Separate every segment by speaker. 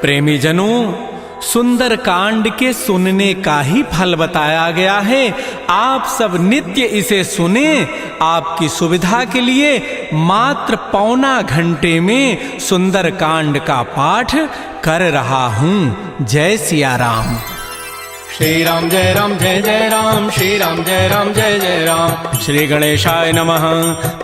Speaker 1: प्रेमी जनों, सुंदर कांड के सुनने का ही फल बताया गया है। आप सब नित्य इसे सुने। आपकी सुविधा के लिए मात्र पौना घंटे में सुंदर कांड का पाठ कर रहा हूं। जय सिया राम।
Speaker 2: श्री राम जय राम जय जय राम, श्री राम जय राम जय जय राम।
Speaker 1: श्री गणेशाय नमः।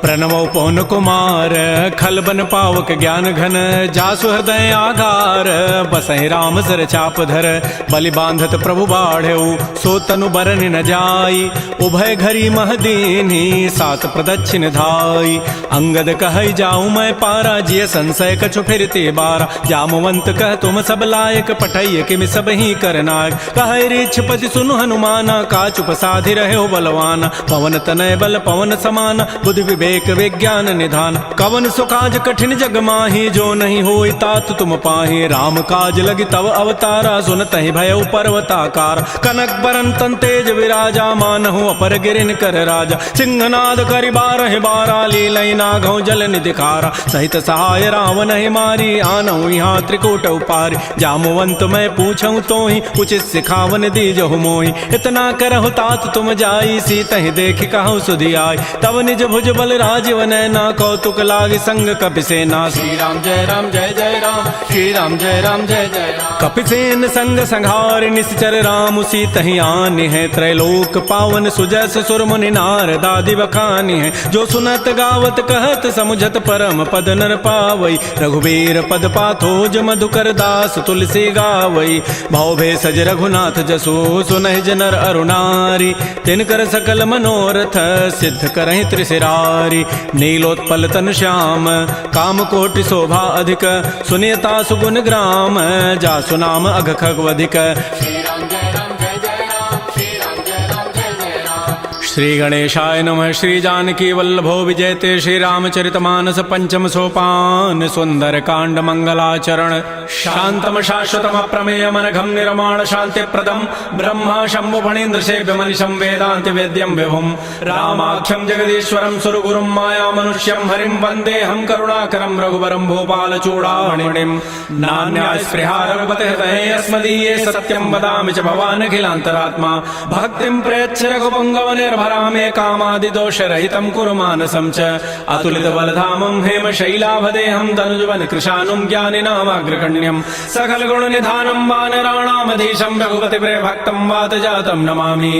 Speaker 1: प्रणवो पवन कुमार, खलबन पावक ज्ञान घन, जासु हृदय आगार, बसहि राम सर चाप धर, बलि बांधत प्रभु बाढ़ऊ, सो तनु बरन न जाई, उभय घरी महदीनी, सात प्रदक्षिण धाई। अंगद कहै जाऊं मैं पारा, जिय संशय कछु फिरते बारा, जामवंत कह तुम सब लायक, पठैय किमि सब ही करनायक। कहै पति सुनु हनुमाना, काचुप साधि रहे हो बलवाना, पवन तनय बल पवन समाना, बुद्धि विवेक विज्ञान निधान। कवन सुकाज कठिन जग माही, जो नहीं होई तात तुम पाही, राम काज लगी तव अवतारा, सुनतहि भयउ पर्वताकार। कनक बरन तन तेज विराजा, मानहु अपर गिरिन कर राजा, सिंहनाद करि बारहि बारा, लीलई नागौ जल निधिखारा। सहित सहाय रावण ही मारी, आनहु यहाँ त्रिकूट उपारी, जामवंत मैं पूछऊं तो ही, उचित सिखावन दीजहु मोहि। इतना करहु तात तुम जाई, सीतहि देखि कहु सुधि आई, तब निज भुज बल राजीव नैना, कौतुक लागी संग कपिसेना।
Speaker 2: श्री राम जय राम जय जय राम, श्री राम जय राम जय जय राम।
Speaker 1: कपिसेन संग संहार, निश्चर राम सीतहि आनि है, त्रैलोक पावन सुजस सुर मुनि नारद आदि बखानि है। जो सुनत गावत कहत समुझत परम पद नर पावई, रघुबीर पद पाथोज मधुकर दास तुलसी गावई। भव भेषज रघुनाथ जसु सुनहि जनर अरुणारी, तिनकर सकल मनोरथ सिद्ध करहि त्रिशिरारी। नीलोत्पल तन श्याम, काम कोटि शोभा अधिक, सुनियता सुगुण ग्राम, जासु नाम अघ खगवधिक।
Speaker 2: श्री राम जय राम जय जय राम, श्री राम जय राम जय जय राम।
Speaker 1: श्री गणेशाय नमः। श्री जानकी वल्लभो विजयते, श्री रामचरितमानस पंचम सोपान, सुंदर कांड मंगलाचरण। शांतम शाश्वतम प्रमेयम अनघम निर्माण शांति प्रदम, ब्रह्मा शंभु फणीन्द्र सेव्य मनिषं वेदांति वेद्यम विभुम, रामाख्यम जगदीश्वरम सुरगुरुम माया मनुष्यम हरिम वंदे हम करुणाकरम रघुवरम भूपाल चूड़ामणिम। नान्या स्पृहा रघुपते हृदये अस्मदीये, सत्यम वदामि च भवान् अखिलान्तरात्मा, भक्तिं प्रयच्छ रघुपुंगव निर्भरामे, कामादि दोष रहितं कुरु मानसं च। अतुलित बलधामं हेम शैलाभदेहं, तनुजवन कृशानुं ज्ञानिनामाग्रगण्यं, सकल गुण निधानं वानराणामधीशं, रघुपति प्रिय भक्तं वात जातं नमामि।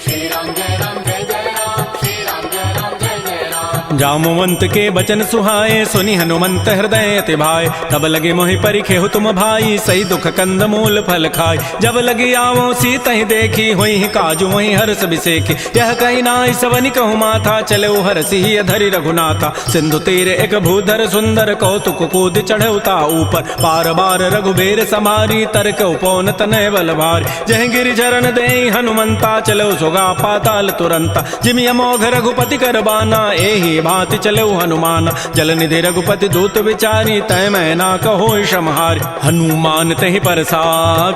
Speaker 2: श्री राम जय राम जय जय राम, श्री राम जय राम जय जय राम।
Speaker 1: जामवंत के बचन सुहाए, सुनि हनुमंत हृदय अति भाए, तब लगे मोहि परिखेहु तुम भाई, सही दुख कंद मूल फल खाय। जब लगी आवो सीतहि देखी, होई काजू वही हर्ष बिसेखी, यह कही नाई सवनि कहु माथा, चले हरसि धरि रघुनाथा। सिंधु तीर एक भूधर सुंदर, कौतुक कूद चढ़ौता ऊपर, पार बार रघुबीर समारी, तरक उपौन तनय बल भारी। जह गिरि चरण देहि हनुमंता, चलो सुगा पाताल तुरंता, जिमि अमोघ रघुपति कर बाना, एहि भांति चलो हनुमान। जल निधि रघुपति दूत विचारी, तय मैं ना कहो क्षमहारी। हनुमान तहि परसा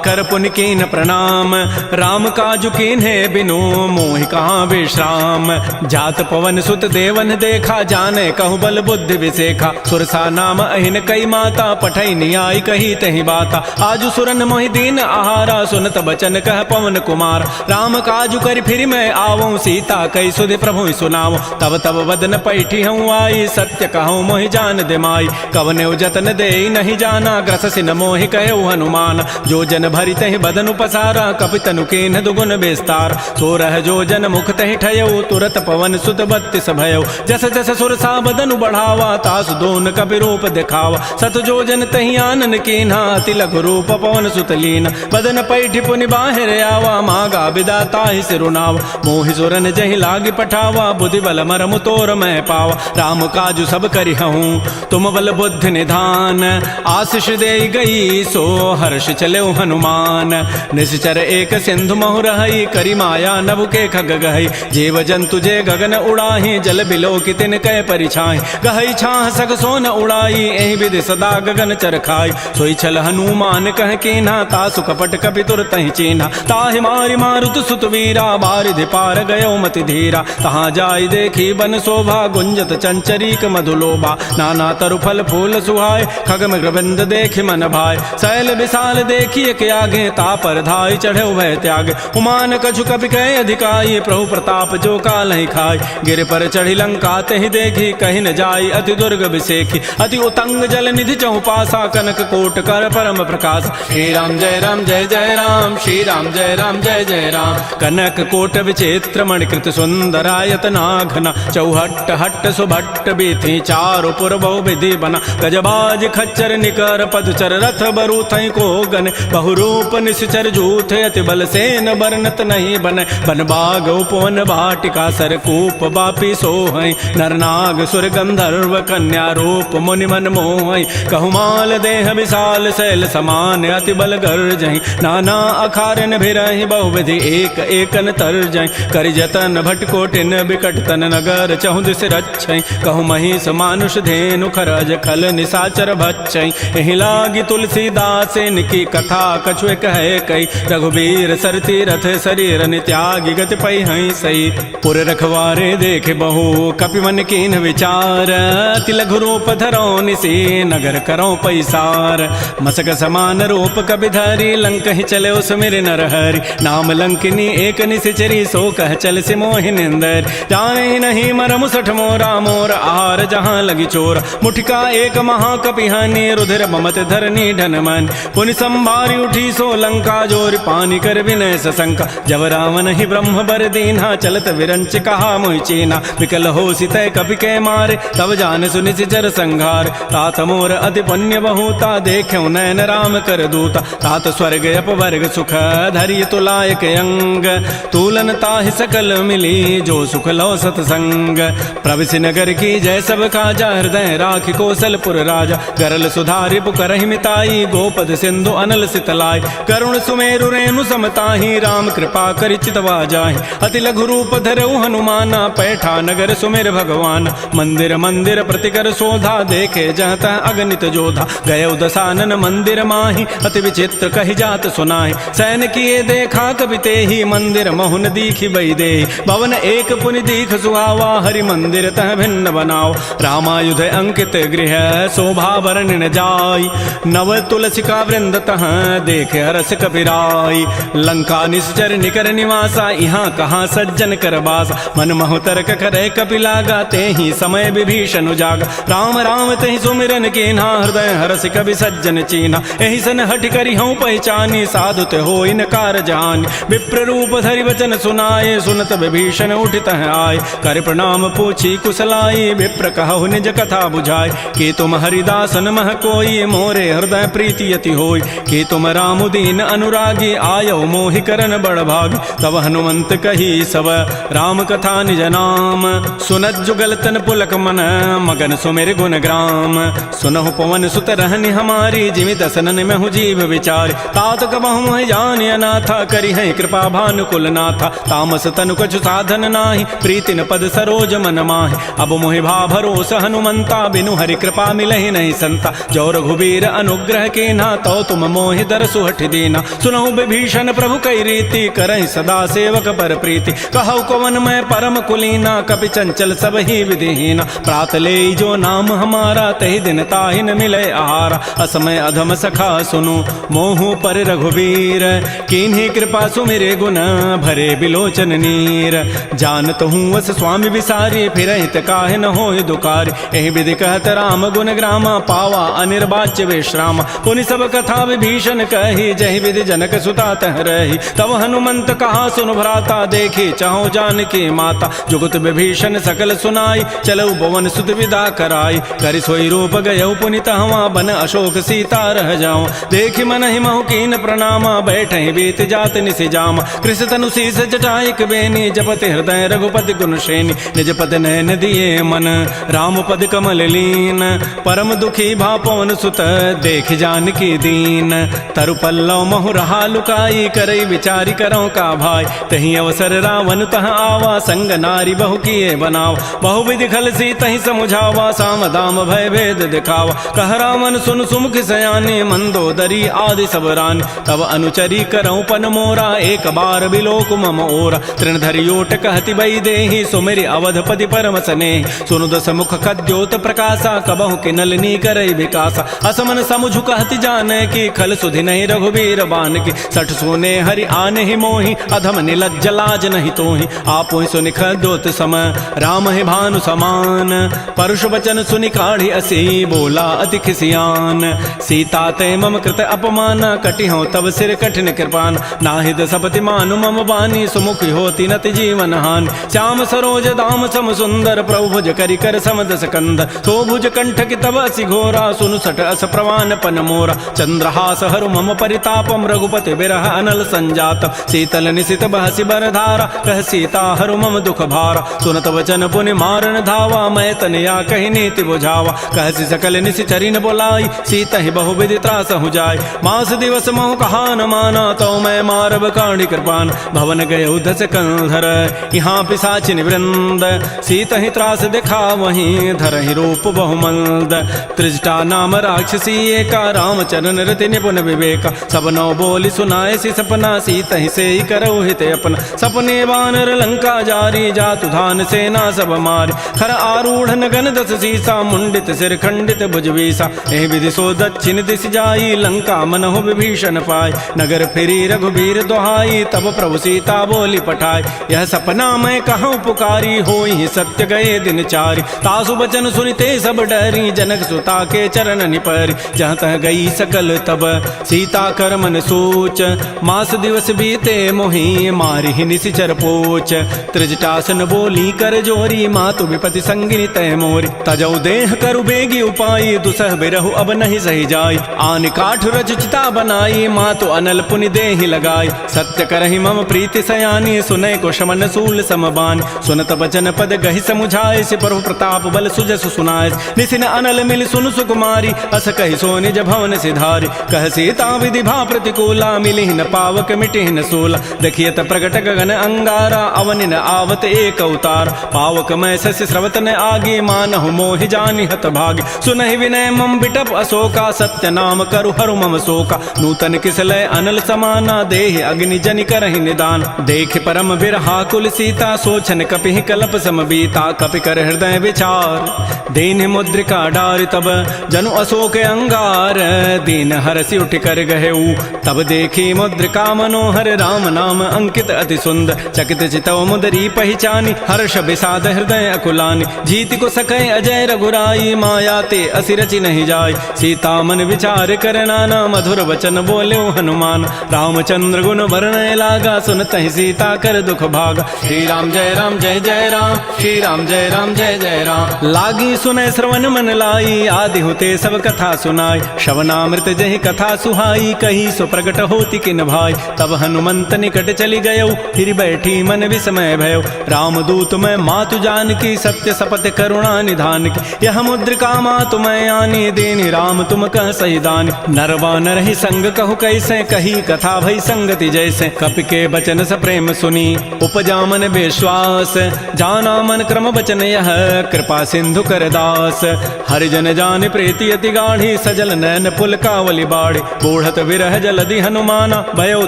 Speaker 1: कर पुनि कीन प्रणाम, राम काजु कीन्हे बिनु मोहि कहाँ विश्राम। जात पवन सुत देवन देखा, जाने कहु बल बुद्धि विसेखा, सुरसा नाम अहिन कई माता, पठै नियाई कही तहि बाता। आजु सुरन मोहि दीन आहारा, सुनत बचन कह पवन कुमार। राम काजु करि फिर मैं आवऊं, सीता कई सुधि प्रभु सुनाओ। तब तब वदन पैठी हूँ आई, सत्य कहूँ मोहि जान दिमाई। कवने जतन दे नहीं जाना, ग्रससि न मोहि कहे हनुमान। जो जन भरि तहि बदनु पसारा, कपितनु कीन्ह दुगुन विस्तार। सो रह जो जन मुख तहि ठयऊ, तुरत पवन सुत बत्तिस भयऊ। जस जस सुरसा बदनु बढ़ावा, तासु दोन कपि रूप दिखावा। सत जो जन तहि आनन कीन्हा, अति लघु रूप पवन सुत लीना। बदन पैठि पुनि बाहिर आवा, मागा बिदा ताहि सिरुनावा। मोहि सुरन जहि लागी पठावा, बुद्धि बल मरमु तोर मैं पावा। राम काजु सब करिहूँ, तुम बल बुद्धि निधान। आशीष दे गई सो हर्ष चले हनुमान। निश्चर एक सिंधु महु रही, करी माया नभ के खग गहई। जीव जंतु जे गगन उड़ाही, जल बिलो की तिन कै परिछाई। गहई छाह सग सोन उड़ाई, एहि विधि सदा गगन चरखाई। सोई छल हनुमान कह कीन्हा, तासु कपट कपि तुरतहि चीन्हा। ताहि मारि मारुत सुत वीरा, बारिधि पार गयो मति धीरा। तहाँ जाई देखी बन शोभा, गुंजत चंचरीक मधुलोभा नाना तरु फल फूल सुहाय खग मृगबंद देख मन भाय शैल विशाल देखिए के आगे तापर धाय चढ़े भय त्याग उमान कछु कपि कह अधिकाई प्रभु प्रताप जो काल ही खाय गिर पर चढ़ी लंका तेहि देखी कहीं न जाई अति दुर्ग विसेखी अति उतंग जल निधि चौपासा कनक कोट कर परम प्रकाश
Speaker 2: श्री राम जय राम जय जय राम श्री राम जय राम जय जय राम
Speaker 1: कनक कोट विचित्र मणिकृत सुंदरायत नाघना चौहट्ट हट्ट सुभट्ट बीथी चारु पुर बहु विधि बना गजबाज खच्चर निकर पदचर रथ बरु थई को गन बहुरूप निश्चर जूथ अति बल सेन बरनत नहीं बन बन बाग उपवन वाटिका सरकूप बापी सोहै नरनाग सुर गंधर्व कन्या रूप मुनि मन मोहै कहुमाल देह विशाल शैल समान अति बल गर्जहि नाना अखारन भिरहि बहुविधि एक एकन तरजहि करि जतन भटकोटिन बिकट तन नगर चहुदिस रक्षै कहु महिष मानुष धेनु खरज खल निशाचर भक्षै एहि लागी तुलसीदास इनकी कथा कछु कहे कई रघुबीर सरती रथ शरीर त्यागी गति पै हई सही पुर रखवारे देख बहु कपि मन कीन विचार अति लघु रूप धरो निसी नगर करो पैसार मसक समान रूप कपि धरी लंक ही चले सुमिर नर हरि नाम लंकिनी एक निशिचरी सो कह चल से मोहिनिंदर जाने नहीं मरम सठ मोरा मोर आहार जहाँ लगी चोर मुठिका एक महाकपि हनि रुधिर ममत धरनी ढन मन पुनि संभारी उठी सो लंका जोर पानी कर विनय सशंका जब रावण ही ब्रह्म बर दीन्हा चलत विरंच कहा मोहि चीना विकल हो सितय कपि के मारे तब जान सुनि सिचर संघार तात मोर अति पुण्य बहुता देख्यो नयन राम कर दूता तात स्वर्ग अपवर्ग सुख धरिय तुलायक अंग तूलन ताहि सकल मिली जो सुख लो सतसंग प्रविशि नगर की जय सब काजा हृदय राखि कौशलपुर राजा गरल सुधारि पुकरहि मिताई गोपद सिंधु अनल सितलाय करुण सुमेरु रेणु समताहि राम कृपा करि चितवा जाहि अति लघु रूप धरऊ हनुमाना पैठा नगर सुमेर भगवान मंदिर मंदिर प्रतिकर शोधा देखे जहत अगणित जोधा गय दसानन मंदिर माहि अति विचित्र कहि जात सुनाहि सैन किए देखा कवि तेहि मंदिर महुन दीखि बई दे भवन एक पुनि दीख सुहावा हरि मंदिर तह भिन्न बनाओ रामायुध अंकित गृह शोभा वर्णन जाय नव तुलसिका वृंद तह देख हरस कपिराय लंका निश्चर निकर निवासा यहाँ कहाँ सज्जन कर बासा मन महु तर्क करे कपि लागा तेहि समय विभीषण जागा राम राम तेहि सुमिरन कीन्हा हृदय हरस कवि सज्जन चीन्हा एहि सन हटि करि हूँ पहचानी साधु ते हो इनकार जानी विप्र रूप धरि वचन सुनाए सुनत विभीषण उठित आय कर प्रणाम पूछी कुशलाई विप्र कहु निज कथा बुझाय कि तुम हरिदासन मह कोई मोरे हृदय प्रीति यति होय कि तुम राम दीन अनुरागी आयो मोहि करन बड़ भाग तब हनुमंत कही सब राम कथा निज नाम सुनत जुगल तन पुलक मन मगन सुमेर गुण ग्राम सुनहु पवन सुत रहनि हमारी जिमि दसनन में हूँ जीव विचार तात कबहु जान अनाथा करी है कृपा भानुकुल नाथा तामस तनु कछु साधन नाही प्रीति न पद सरोज मन माहि अब मोहि भा भरोस हनुमंता बिनु हरि कृपा मिलहि नहीं संता जो रघुबीर अनुग्रह के ना तो तुम मोहि दर सुहठ दीना सुनहु विभीषण प्रभु कई रीति करहि सदा सेवक पर प्रीति कहु कवन मैं परम कुलीना कपि चंचल सब ही विधिहीना प्रात ले जो नाम हमारा तहि दिन ताहि न मिले आहारा असमय अधम सखा सुनु मोहु पर रघुबीर किन्हीं कृपा सुमिरे गुण भरे बिलोचन नीर जानत हूँ वस स्वामी विसारी फिर हित काहे न होय दुकार एहि विधि कहत राम गुण ग्रामा पावा अनिर्वाच्य विश्राम पुनि सब कथा विभीषण कही जहि विधि जनक सुता तह रही तब हनुमंत कहा सुन भ्राता देखी चाहो जानकी माता जुगत विभीषण सकल सुनाई चलो भवन सुत विदा कराई करि सोई रूप गयो पुनित हवा बन अशोक सीता रह जाओ देखि मन ही महु कीन प्रणामा बैठे बीत जात निसि जामा कृष तनु शीस जटाइक बेनी जपति हृदय रघुपति गुण श्रेणी निज पद नयन दिए मन राम पद कमल लीन परम दुखी भा पवन सुत देख जानकी दीन तरु पल्लव महु रहा लुकाई करई विचारी करो का भाई तही अवसर रावण तह आवा संग नारी बहु किए बनावा बहु विधि खल सी तही समुझावा साम दाम भय भेद दिखावा कह रावण सुन सुमुख सयानी मंदोदरी आदि सब रानी तब अनुचरी करऊं पन मोरा एक बार बिलोक मम ओरा तृण धरियोट कहति बई देहि सुमेरि अवधपति पर कर्म सने। सुनु दस मुख खद्योत प्रकाशा कबहु के नलिनी करई विकासा। असमन समुझु कहति जाने की खल सुधि नहीं रघुबीर बान की। सठ सोने हरि आने ही मोहि अधम निलज्ज लाज नहीं तोहि। आपो ही सुनि खद्योत सम राम ही भानु समान। परुष वचन सुनि काढ़ी असी बोला अति खिसियान। सीता ते मम कृत अपमान कटि हो तब सिर कठिन कृपान। नाहिद सपति मानु मम बानी सुमुखी होती नति जीवन हानि। श्याम सरोज दाम सम सुंदर प्रभु भुज करि कर समदस कंद। सो भुज कंठ की तब असि घोरा सुनु सट अस प्रवान पन मोरा। चंद्रहास हरु मम परितापम रघुपति बिरह अनल संजात। शीतल निशित बहसि बरधारा कह सीता हरु मम दुख भारा। सुनत वचन पुनि मारन धावा मैं तनया कहि नीति बुझावा। कहसि सकल निशि चरिन बोलाई सीता ही बहु विधि त्रास हो जाय। मास दिवस महु कहा न माना तो मैं मारब काढ़ी कृपान। भवन गए उधस कंधर यहाँ पिशाचिन वृंद। सीता ही त्रास दिखा वहीं धर ही रूप बहुमंद। त्रिजटा नाम राक्षसी एका रामचरण रति निपुण विवेका। सब नौ बोली सुनाए सी सपना सीता ही से ही करौ हित अपना। सपने वानर लंका जारी जातु धान सेना सब मारी। खर आरूढ़ नगन दस सीसा मुंडित सिर खंडित भुजवीसा। एह विधि सो दक्षिण दिश जाई लंका मनहु विभीषण पाय। नगर फिरी रघुबीर दोहाई तब प्रभु सीता बोली पठाई। यह सपना मैं कहूँ पुकारी होई सत्य गए दिन चारि। तासु बचन सुनिते सब डरी जनक सुता के चरण निपरि। जहाँ तह गई सकल तब सीता कर मन सोच। मास दिवस बीते मोहि मारि ही निशिचर पोच। त्रिजटासन बोली कर जोरी मातु विपति संगिनी तय मोरी। तजौ देह करु बेगी उपाई दुसह बिरहु अब नहीं सही जाई। आन काठ रचिता बनाई मातु अनल पुनि देहि लगाई। सत्य करहि मम प्रीति सयानी सुनय को शमन सूल समबान। सुनत बचन पद गहि समुझाए से प्रभु प्रताप बल सुजस सुनाय। निसिन अनल मिल सुन सुकुमारी अस कहि सो निज भवन सिधारी। कह सीता विधि भा प्रतिकूला मिलिहि न पावक मिटिहि न सूला। देखियत प्रगट गगन अंगारा अवनि न आवत एक अवतार। पावक मैं शशि स्रवत न आगे मानहु मोहि जानि हत भागी। सुनहि विनय मम बिटप अशोका सत्य नाम करु हरु मम शोका। नूतन किसलय अनल समाना देहि अग्नि जनि करहि निदान। देख परम बिरहा कुल सीता सोचन कपिहि कलप सम बीता। कपि कर हृदय विचार दीन मुद्रिका डार तब जनु अशोक अंगार। दीन हरसि उठ कर गहेऊ तब देखी मुद्रिका मनोहर। राम नाम अंकित अति सुंदर चकित चितव मुदरी पहचानी। हर्ष विषाद हृदय अकुलानी जीति को सकै अजय रघुराई। माया ते असि रचि नहीं जाय सीता मन विचार कर नाना। मधुर वचन बोले हनुमान रामचंद्र गुण वर्णय लागा। सुनत ही सीता कर दुख भागा।
Speaker 2: श्री राम जय राम जय जय राम। श्री राम जय राम जय जय राम।
Speaker 1: लागी सुनय श्रवण मन लाई आदि होते सब कथा सुनाई। श्रवणामृत जहि कथा सुहाई कही सो प्रगट होती किन भाई। तब हनुमंत निकट चली गयो फिर बैठी मन विस्मय भयो। रामदूत मैं मातु जान की सत्य सपथ करुणा निधान की। यह मुद्रिका मातु मैं आनी देनी राम तुम कह सही दानी। नरवा नर ही संग कहु कैसे कही कथा भई संगति जैसे। कपि के बचन स प्रेम सुनी उपजा मन विश्वास। जाना मन क्रम बचन यह कृपा सिंधु कर दास। हरिजन जान प्रीति अति गाढ़ी सजल नैन पुल कावली बाढ़ी। बूढ़त विरह जलधि हनुमाना भयो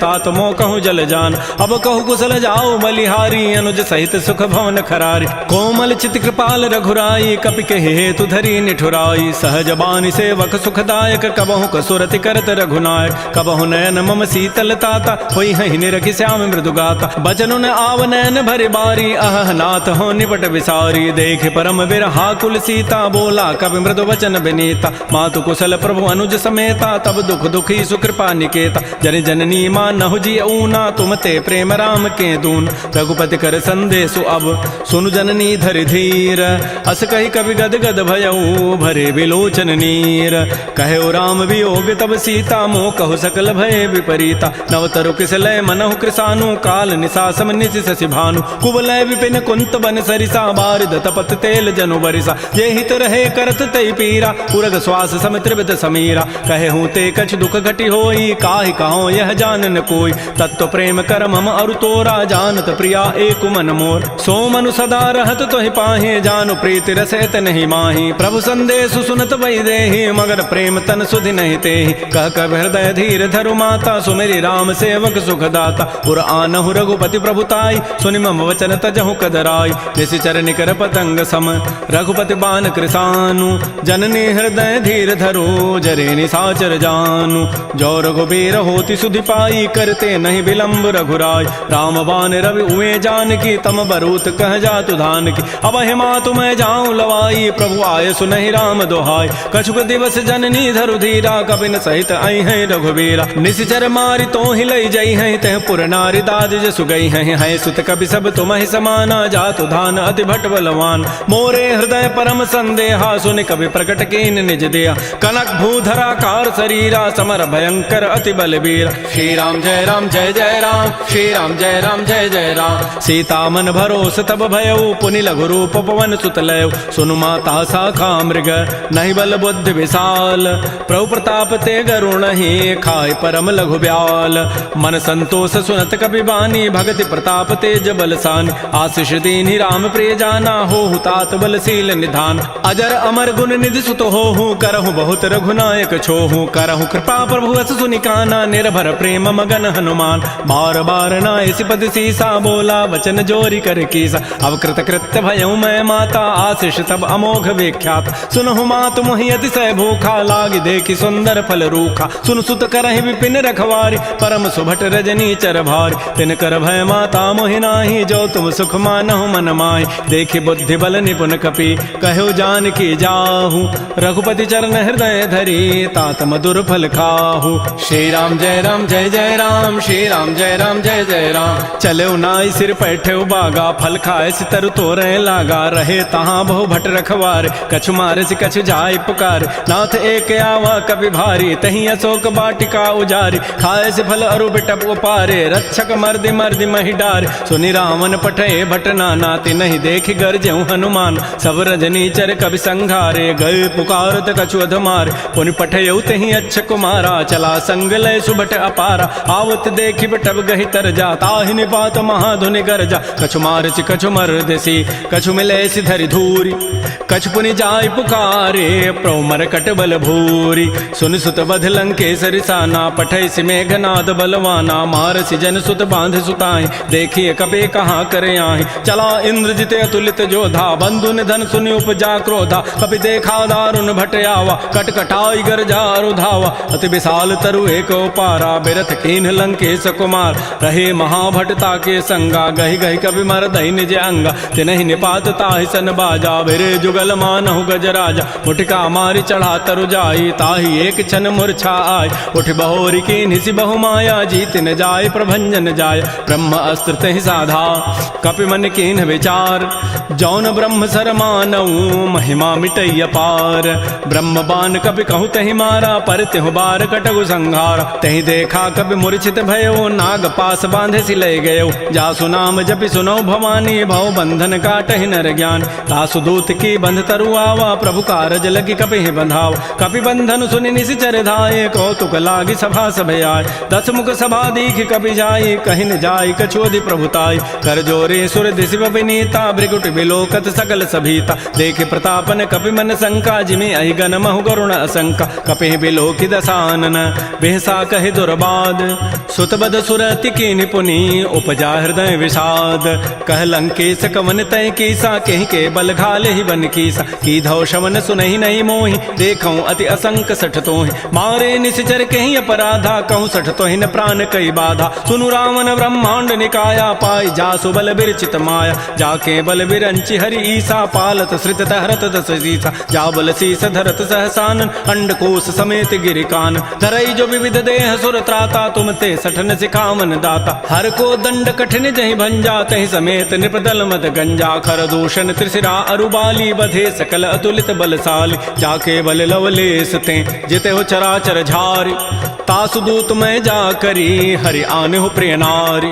Speaker 1: तात मो कहूँ जल जान। अब कहु कुशल जाओ बलिहारी अनुज सहित सुख भवन खरारी। कोमल चित कृपाल रघुराई कपि के हेतु धरी निठुराई। सहज बानी सेवक सुखदायक कबहु कसुरति करत रघुनायक। कबहु नयन मम शीतल ताता होई हहि निरखि श्याम मृदु गाता। बचनु न आव नयन भरि बारी अह नाथ हो निपट विसारी। देख परम बिरहा कुल सीता बोला कवि मृदु वचन विनीता। मातु कुशल प्रभु अनुज समेता तब दुख दुखी सुकृपा निकेता। जन जननी मानहु जी ऊना तुम ते प्रेम राम के दून। रघुपति कर संदेशु अब सुनु जननी धरि धीर। अस कहि कवि गद गद भयऊ भरे विलोचन नीर। कहे राम वियोग तब सीता मोह कहु सकल भय विपरीता। नवतरु किसलय मनहु कृसानु काल निशासम निशि शशि भानु। कुवलय विपिन कुंत बन सरिसा बारिद तपत तेल जनु बरिसा। ये हित रहे करत तई पीरा उरग श्वास सम त्रिविध समीरा। कहे हूँ ते कछ दुख घटी होई काहि कहो यह जान न कोई। तत्व प्रेम कर मम अरु तोरा जानत प्रिया एक मन मोर। सो मनु सदा रहत तोहि पाहे जानु प्रीति रसैत नहीं माही। प्रभु संदेश सुनत बई देहि मगर प्रेम तन सुधि नहीं तेहि। कह कब हृदय धीर धरु माता सुमेरि राम सेवक सुखदाता। पुर आनहु रघुपति प्रभुताई सुनि मम वचन तजहु कदराई। निशि निश्चर निकर पतंग सम रघुपति बान कृसानु जननी हृदय धीर धरो जरे निशाचर जानु जो रघुबीर होति सुधि पाई करते नहीं विलंब रघुराय राम बान रवि उए जान की तम बरूत कह जातु धान की अब हिमा तुम्हें जाऊं लवाई प्रभु आय सुनहि राम दोहाय कछुक दिवस जननी धरु धीरा कबिन सहित आई है रघुबीरा निश्चर मारी तो ही लई जई है तह पुर नारी दाद जसु गई है सुत कवि सब तुम्हि समाना जातु धान अति भट बलवान मोरे हृदय परम संदेहा सुन कवि प्रकट कीन निज दिया कनक भूधरा कार शरीरा समर भयंकर अति बलबीर
Speaker 2: श्री राम जय राम जय जय राम श्री राम जय राम जय जय राम
Speaker 1: सीता मन भरोस तब भयउ पुनि लघु रूप पवन सुत लय सुनु माता शाखा मृग नहीं बल बुद्धि विशाल प्रभु प्रताप ते गरुण ही खाय परम लघु ब्याल मन संतोष सुनत कपि बानी भगति प्रताप तेज बलसान आशीष दीनि राम प्रिय जाना हो तात बलशील निधान अजर अमर गुण निधि सुत हो करहु बहुत रघुनायक छोहु करहु कृपा प्रभु अस सुनिकाना निर्भर प्रेम मगन हनुमान बार बार नायसी पद सीसा बोला वचन जोरी कर कीसा अब कृत कृत्य भयउ मैं माता आशीष तब अमोघ विख्यात सुनहु मात मोहि अतिशय भूखा लागी देखी सुंदर फल रूखा सुन सुत करहि विपिन रखवारी परम सुभट रजनी चर भारी तिन कर भय माता मोहि नाही जो तुम सुख मानहु मन माहि देखि बुद्धि बल निपुन कपि कहो जान की जाहु रघुपति चरण हृदय धरी तात मधुर फल खाहु
Speaker 2: श्री राम जय राम जय जय राम श्री राम जय राम जय जय राम
Speaker 1: चले नाई सिर पैठे बागा फल खाए सितर तोरे लागा रहे तहाँ बहु भट रखवार कछु मारे से कछु जाय पुकार नाथ एक आवा कवि भारी तही अशोक बाटिका उजारी खाए से फल अरु बिटप उपारे रक्षक मर्दि मर्दि मही डार सुनि रावण पठे भट नाना ति नहीं देख गरजेउ हनुमान सब रजनी चर कवि संघारे गए पुकारत कछु अधमार पुनि पठेउ तही अच्छ कुमारा चला संग लय सुभट अपारा आवत देखि बिटप गहि तर जा ताहि निपात महाधुनि गरजा कछु मारचि कछु मर्दसी कछु मिले धरि धूरी कछु पुनि जाय पुकारे प्रौमर कट बल भूरी सुन सुत बध लंकेसरि साना पठै सि मेघनाद बलवाना मारसि जन सुत बांध सुताई देखिए कबे कहाँ करे आहि चला इंद्रजित अतुलित जोधा बंधु निधन सुनि उपजा क्रोधा कपि देखा दारुण भट आवा कटकटाई गरजा रुधावा अति विशाल तरु एक पारा बिरथ कीन्ह लंकेश कुमार रहे महाभटता के संगा गहि गहि कवि मर दहि निज अंगा तिनहि निपात ताहि सन बाजा बिरे जुगल मानहु गजराजा मुटिका मारी चढ़ा तरु जाई ताहि एक क्षण मूर्छा आय उठ बहोरी की निसि बहु माया जीत न जाय प्रभंजन जाय ब्रह्म अस्त्र तहि साधा कपि मन कीन्ह विचार जौन ब्रह्म सर मानऊ महिमा मिटैय पार ब्रह्म बान कपि कहु तहि मारा पर तिहु बार कटगु संहार तहि देखा कपि मूर्छित भयो नाग पास बांधे सि लय गयो जासु नाम जपि सुनो भवानी भव बंधन काटहि नर ज्ञान तासु दूत की बंध तरु आवा प्रभु कारज लगी कपि बंधाव कपि बंधन सुनि निशिचर धाये कौतुक लागी सभा सभय आय 10 मुख सभा दीख कपि जाई कहि न जाई कछोदि प्रभुताई कर जोरे सुर दिशि विनीता भृगुट बिलोकत सकल सभीता देखे प्रतापन कपि मन शंका जिमि अहि गन महु करुण असंका कपि बिलोकि दसानन बेहसा कहि दुर्बाद सुतबद सुरति की निपुनि उपजा हृदय विषाद कह लंकेश कवन तय कीसा कहीं के बल घाले ही बन कीसा की धौ शवन सुनहि नहीं मोहि देखऊं अति असंक सठ तोहि मारे निश्चर कहीं अपराधा कहूँ सठ तोहि न प्राण कई बाधा सुनु रावण ब्रह्मांड निकाया पाई जासु बल बिरचित माया जाके बल बिरंचि हरि ईसा पालत श्रित हरत दस सीसा जा बल शीस धरत सहसानन अंडकोश समेत गिरिकान धरई जो विविध देह सुर त्राता तुम ते सठन सिखावन दाता हर को दंड कठिन जहि भंजा तहि समेत निपदल मद गंजा खर दूषण त्रिशिरा अरुबाली बधे सकल अतुलित बलशाली जाके बल लवलेस ते जिते हो चराचर झारी तासु दूत मैं जा करी हरि आने हो प्रिय नारी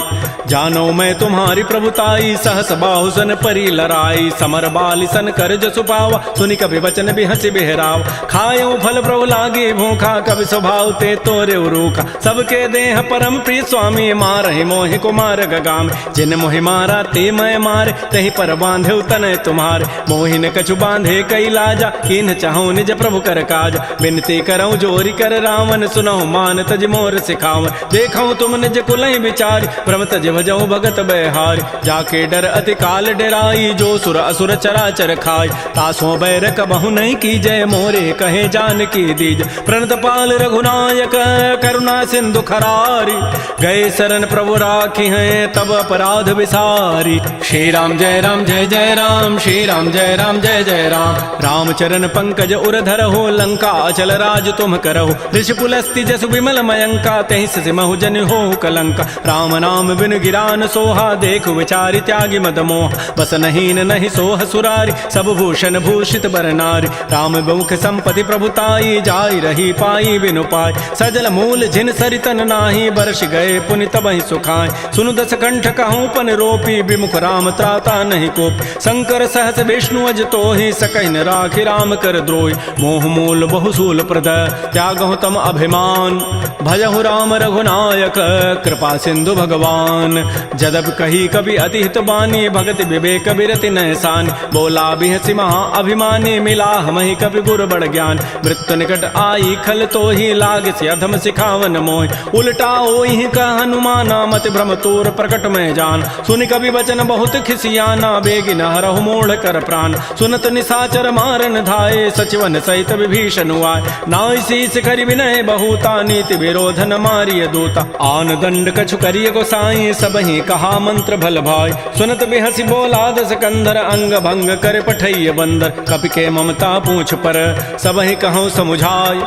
Speaker 1: जानो मैं तुम्हारी प्रभुताई सहस बाहु सन परी लराई समर बाली सन कर जसु पावा सुनि कभी वचन भी हंसी बिहराव खायो फल प्रभु लागे भूखा कभी स्वभाव ते तोरे रूखा सबके देह परम प्रिय स्वामी मारहि मोहि कुमार गगाम जिन मोहि मारा ते मैं मारे तहि पर बांधे तनय तुम्हारे मोहि न कछु बांधे कई लाजा किन चाहूं निज प्रभु कर काज बिनती करऊं जोरी कर रावण सुनहु हनुमान तज मोर सिखाव, देखऊं तुम निज कुलहि विचार, भ्रम तज भजऊ भगत बैहार, जाके डर अति काल डराई, जो सुर असुर चराचर खाय, तासों बैर कबहु नहीं की जय, मोरे कहे जान की दीज, प्रणत पाल रघुनायक करुणा सिंधु खरारी, गए शरण प्रभु राखी हैं तब अपराध विसारी।
Speaker 2: श्री राम जय जय राम, श्री राम जय जय राम,
Speaker 1: रामचरण पंकज उर धरहो, लंका अचल राज तुम करहो, ऋषि पुलस्ति जसु विमल मयंका, तहि सिमहु जन हो कलंका, राम नाम बिन गिरान सोहा, देखु विचारि त्यागी मद मोह, बस नहीं नहीं सोह सुरारी, सब भूषण भूषित बर नारी, राम मुख संपत्ति प्रभुताई, जाई रही पाई बिनु पाई, सजल मूल जिन सरितन नाही, बरस गए पुनि तबहि सुखाय, सुनु दस कंठ कहूँ पन रोपी, विमुख राम त्राता नहीं कोप, शंकर सहस विष्णु अज तोहि, सकहि न राखि राम कर द्रोहि, मोह मूल बहुसूल प्रद त्यागहु तम अभिमान, भजहु राम रघुनायक कृपा सिंधु भगवान, जदब कही कवि अति हित बानी, भगति विवेक बिरति नैसान, बोला बिहसि महा अभिमानी, मिला हमहि कवि गुर बड़ ज्ञान, मृत्यु निकट आई खल तोहि, लाग से अधम सिखावन मोहि, उल्टा ओहि का हनुमाना, मत भ्रम तोर प्रकट में जान, सुनि कवि वचन बहुत खिसियाना, बेगी न हरहु मोढ़ कर प्राण, सुनत निसाचर मारन धाये, सचिवन सहित विभीषण आए, नाई शीस करि विनय बहुता, नीति विरोधन मारिय दूता, आन दंड कछु करिय गोसाई, सबहि कहा मंत्र भल भाई, सुनत बिहसि बोला दस कंधर, अंग भंग कर पठैय बंदर, कपि के ममता पूछ पर सबहि कहूँ समुझाय,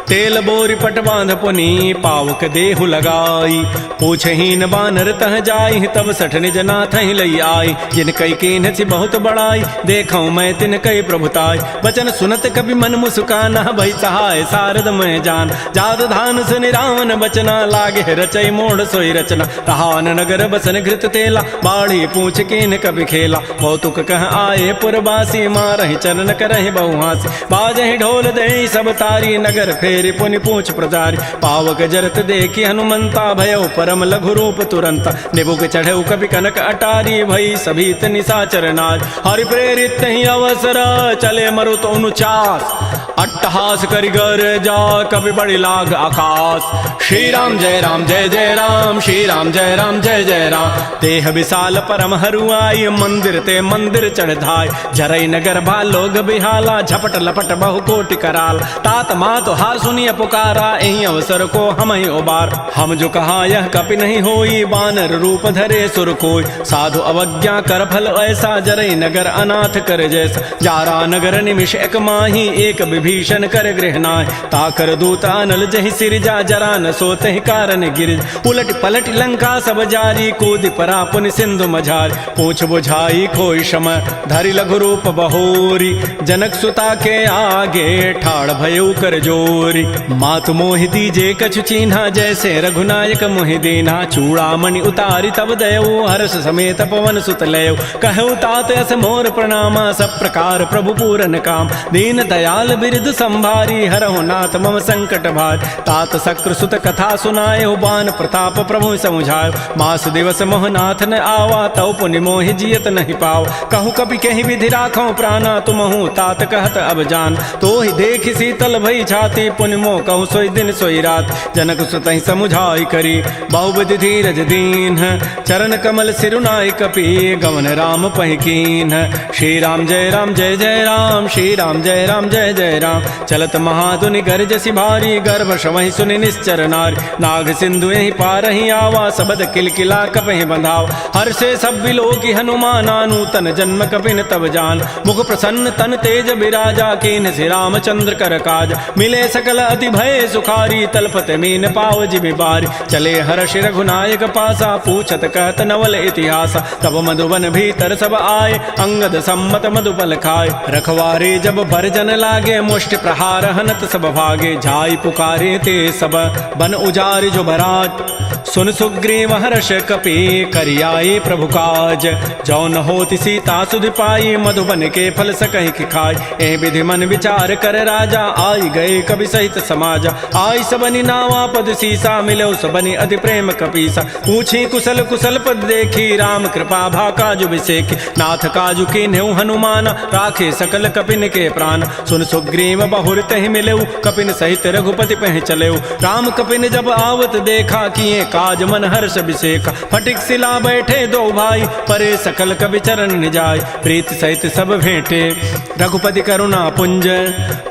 Speaker 1: तेल बोरी पट बांध पुनी पावक देहु लगाई, पूछहीन बानर तह जाई, तब सठ निज नाथ ही लई आई, जिन कई कीन सी बहुत बड़ाई, देखऊं मैं तिन कई प्रभुताई, वचन सुनत कभी मन मुस्काना, भई सहाय सारद मैं जान, जात धान सुनि रावण बचना, लागे रचई मोड़ सोई रचना, रहान नगर बसन घृत तेला, बाढ़ी पूछ कीन कभी खेला, कौतुक कह आए पुरवासी, मारहि चरण करहि बहुहासी, बाजहि ढोल दे सब तारी, नगर फेरि पुनि पूछ प्रजारी, पावक जरत देखी हनुमंता, भयो परम लघु रूप तुरंता, निबुक चढ़ऊ कभी कनक अटारी, भई सभीत निसाचर नार, हरि प्रेरित ही अवसर चले मरुत अनुचास, अट्टहास करि गर जा कभी बड़ी लाग आकाश,
Speaker 2: श्री राम जय जय राम, श्री राम जय जय राम,
Speaker 1: देह विशाल परम हरुआई, मंदिर ते मंदिर चढ़ाई, जरई नगर भालोग बिहाला, झपट लपट बहु कोटि कराल, तात मात हार सुनिय पुकारा, एहि अवसर को हम ही उबार, हम जो कहा यह कपि नहीं होई, बानर रूप धरे सुर कोई, साधु अवज्ञा कर फल ऐसा, जरई नगर अनाथ कर जैसा, जारा नगर निमिष एक माही, एक विभीषण कर गृहनाय, ताकर दूता नल जहि सिरजा, जरा न सोते कारण गिर, उलट पलट लंका सब जारी, कूद परा पुनि सिंधु मझार, पूछ बुझाई खोई शम, धरि लघु रूप बहोरी, जनक सुता के आगे ठाड़ भयउ कर जोरी, मातु मोहि दीजे कछु चीन्हा, जैसे रघुनायक मोहि दीन्हा, चूड़ामणि उतारी तब दयऊ, हर्ष समेत पवन सुत लयऊ, कहऊ तात अस मोर प्रणामा, सब प्रकार प्रभु पूरन काम, दीन दयाल बिरद संभारी, हरहु नाथ मम संकट भार, तात सक्र सुत कथा सुनायो, बान प्रताप प्रभु समुझायो, मास दिवस मोहनाथ न आवा, तौ पुनि मोहि जियत नहीं पाव, कहूँ कपि कहीं विधि राखो प्राणा, तुमहु तात कहत अब जान, तो ही देख शीतल भई छाती, पुनि मोह कहूँ सोई दिन सोई रात, जनक सुतहि समुझाई करी, बहुविधि धीरज दीन, चरण कमल सिरुनाई कपि, गवन राम पहिकीन, श्री राम जय जय राम, श्री राम जय जय राम, चलत महाधुनि गर्जसि भारी, गर्भ शवहि सुनि निश्चर नारी, नाग सिंधु यही पारहि आवा, सबद किलकिला कपहि बंधाव, हर से सब विलोकी हनुमाना, नूतन जन्म कपिन तब जान, मुख प्रसन्न तन तेज बिराजा, कीन से रामचंद्र कर काज, मिले सकल अति भय सुखारी, तलपत मीन पाव जिमि बारी, चले हर्ष रघुनायक पासा, पूछत कहत नवल इतिहास, तब मधुबन भीतर सब आए, अंगद सम्मत मधुपल खाए, रखवारे जब बरजन लागे, मुष्टि प्रहार हनत सब भागे, जाई पुकारे ते सब बन उजारि जो भराज, सुन सुग्रीव हर्ष कपि करियाए प्रभु काज, जौन होति सीता सुधि पाई, मधुबन के फल सकहि कि खाई, ए विधि मन विचार कर राजा, आई गए कवि सहित समाजा, आई सबनि नावा पद सीसा, मिलो सबनि अति प्रेम कपीसा, पूछी कुशल कुशल पद देखी, राम कृपा भा काजु विसेखी, नाथ काजु कीन्हु हनुमान, राखे सकल कपिन के प्राण, सुन सुग्रीव सुग्रीव बहुर तहि मिलेऊ, कपिन सहित रघुपति पह चलेऊ। राम कपिन जब आवत देखा, किए काज मन हर्ष बिसेखा। फटिक सिला बैठे दो भाई, परे सकल कवि चरण निजाय। प्रीत सहित सब भेंटे, रघुपति करुणा पुंज।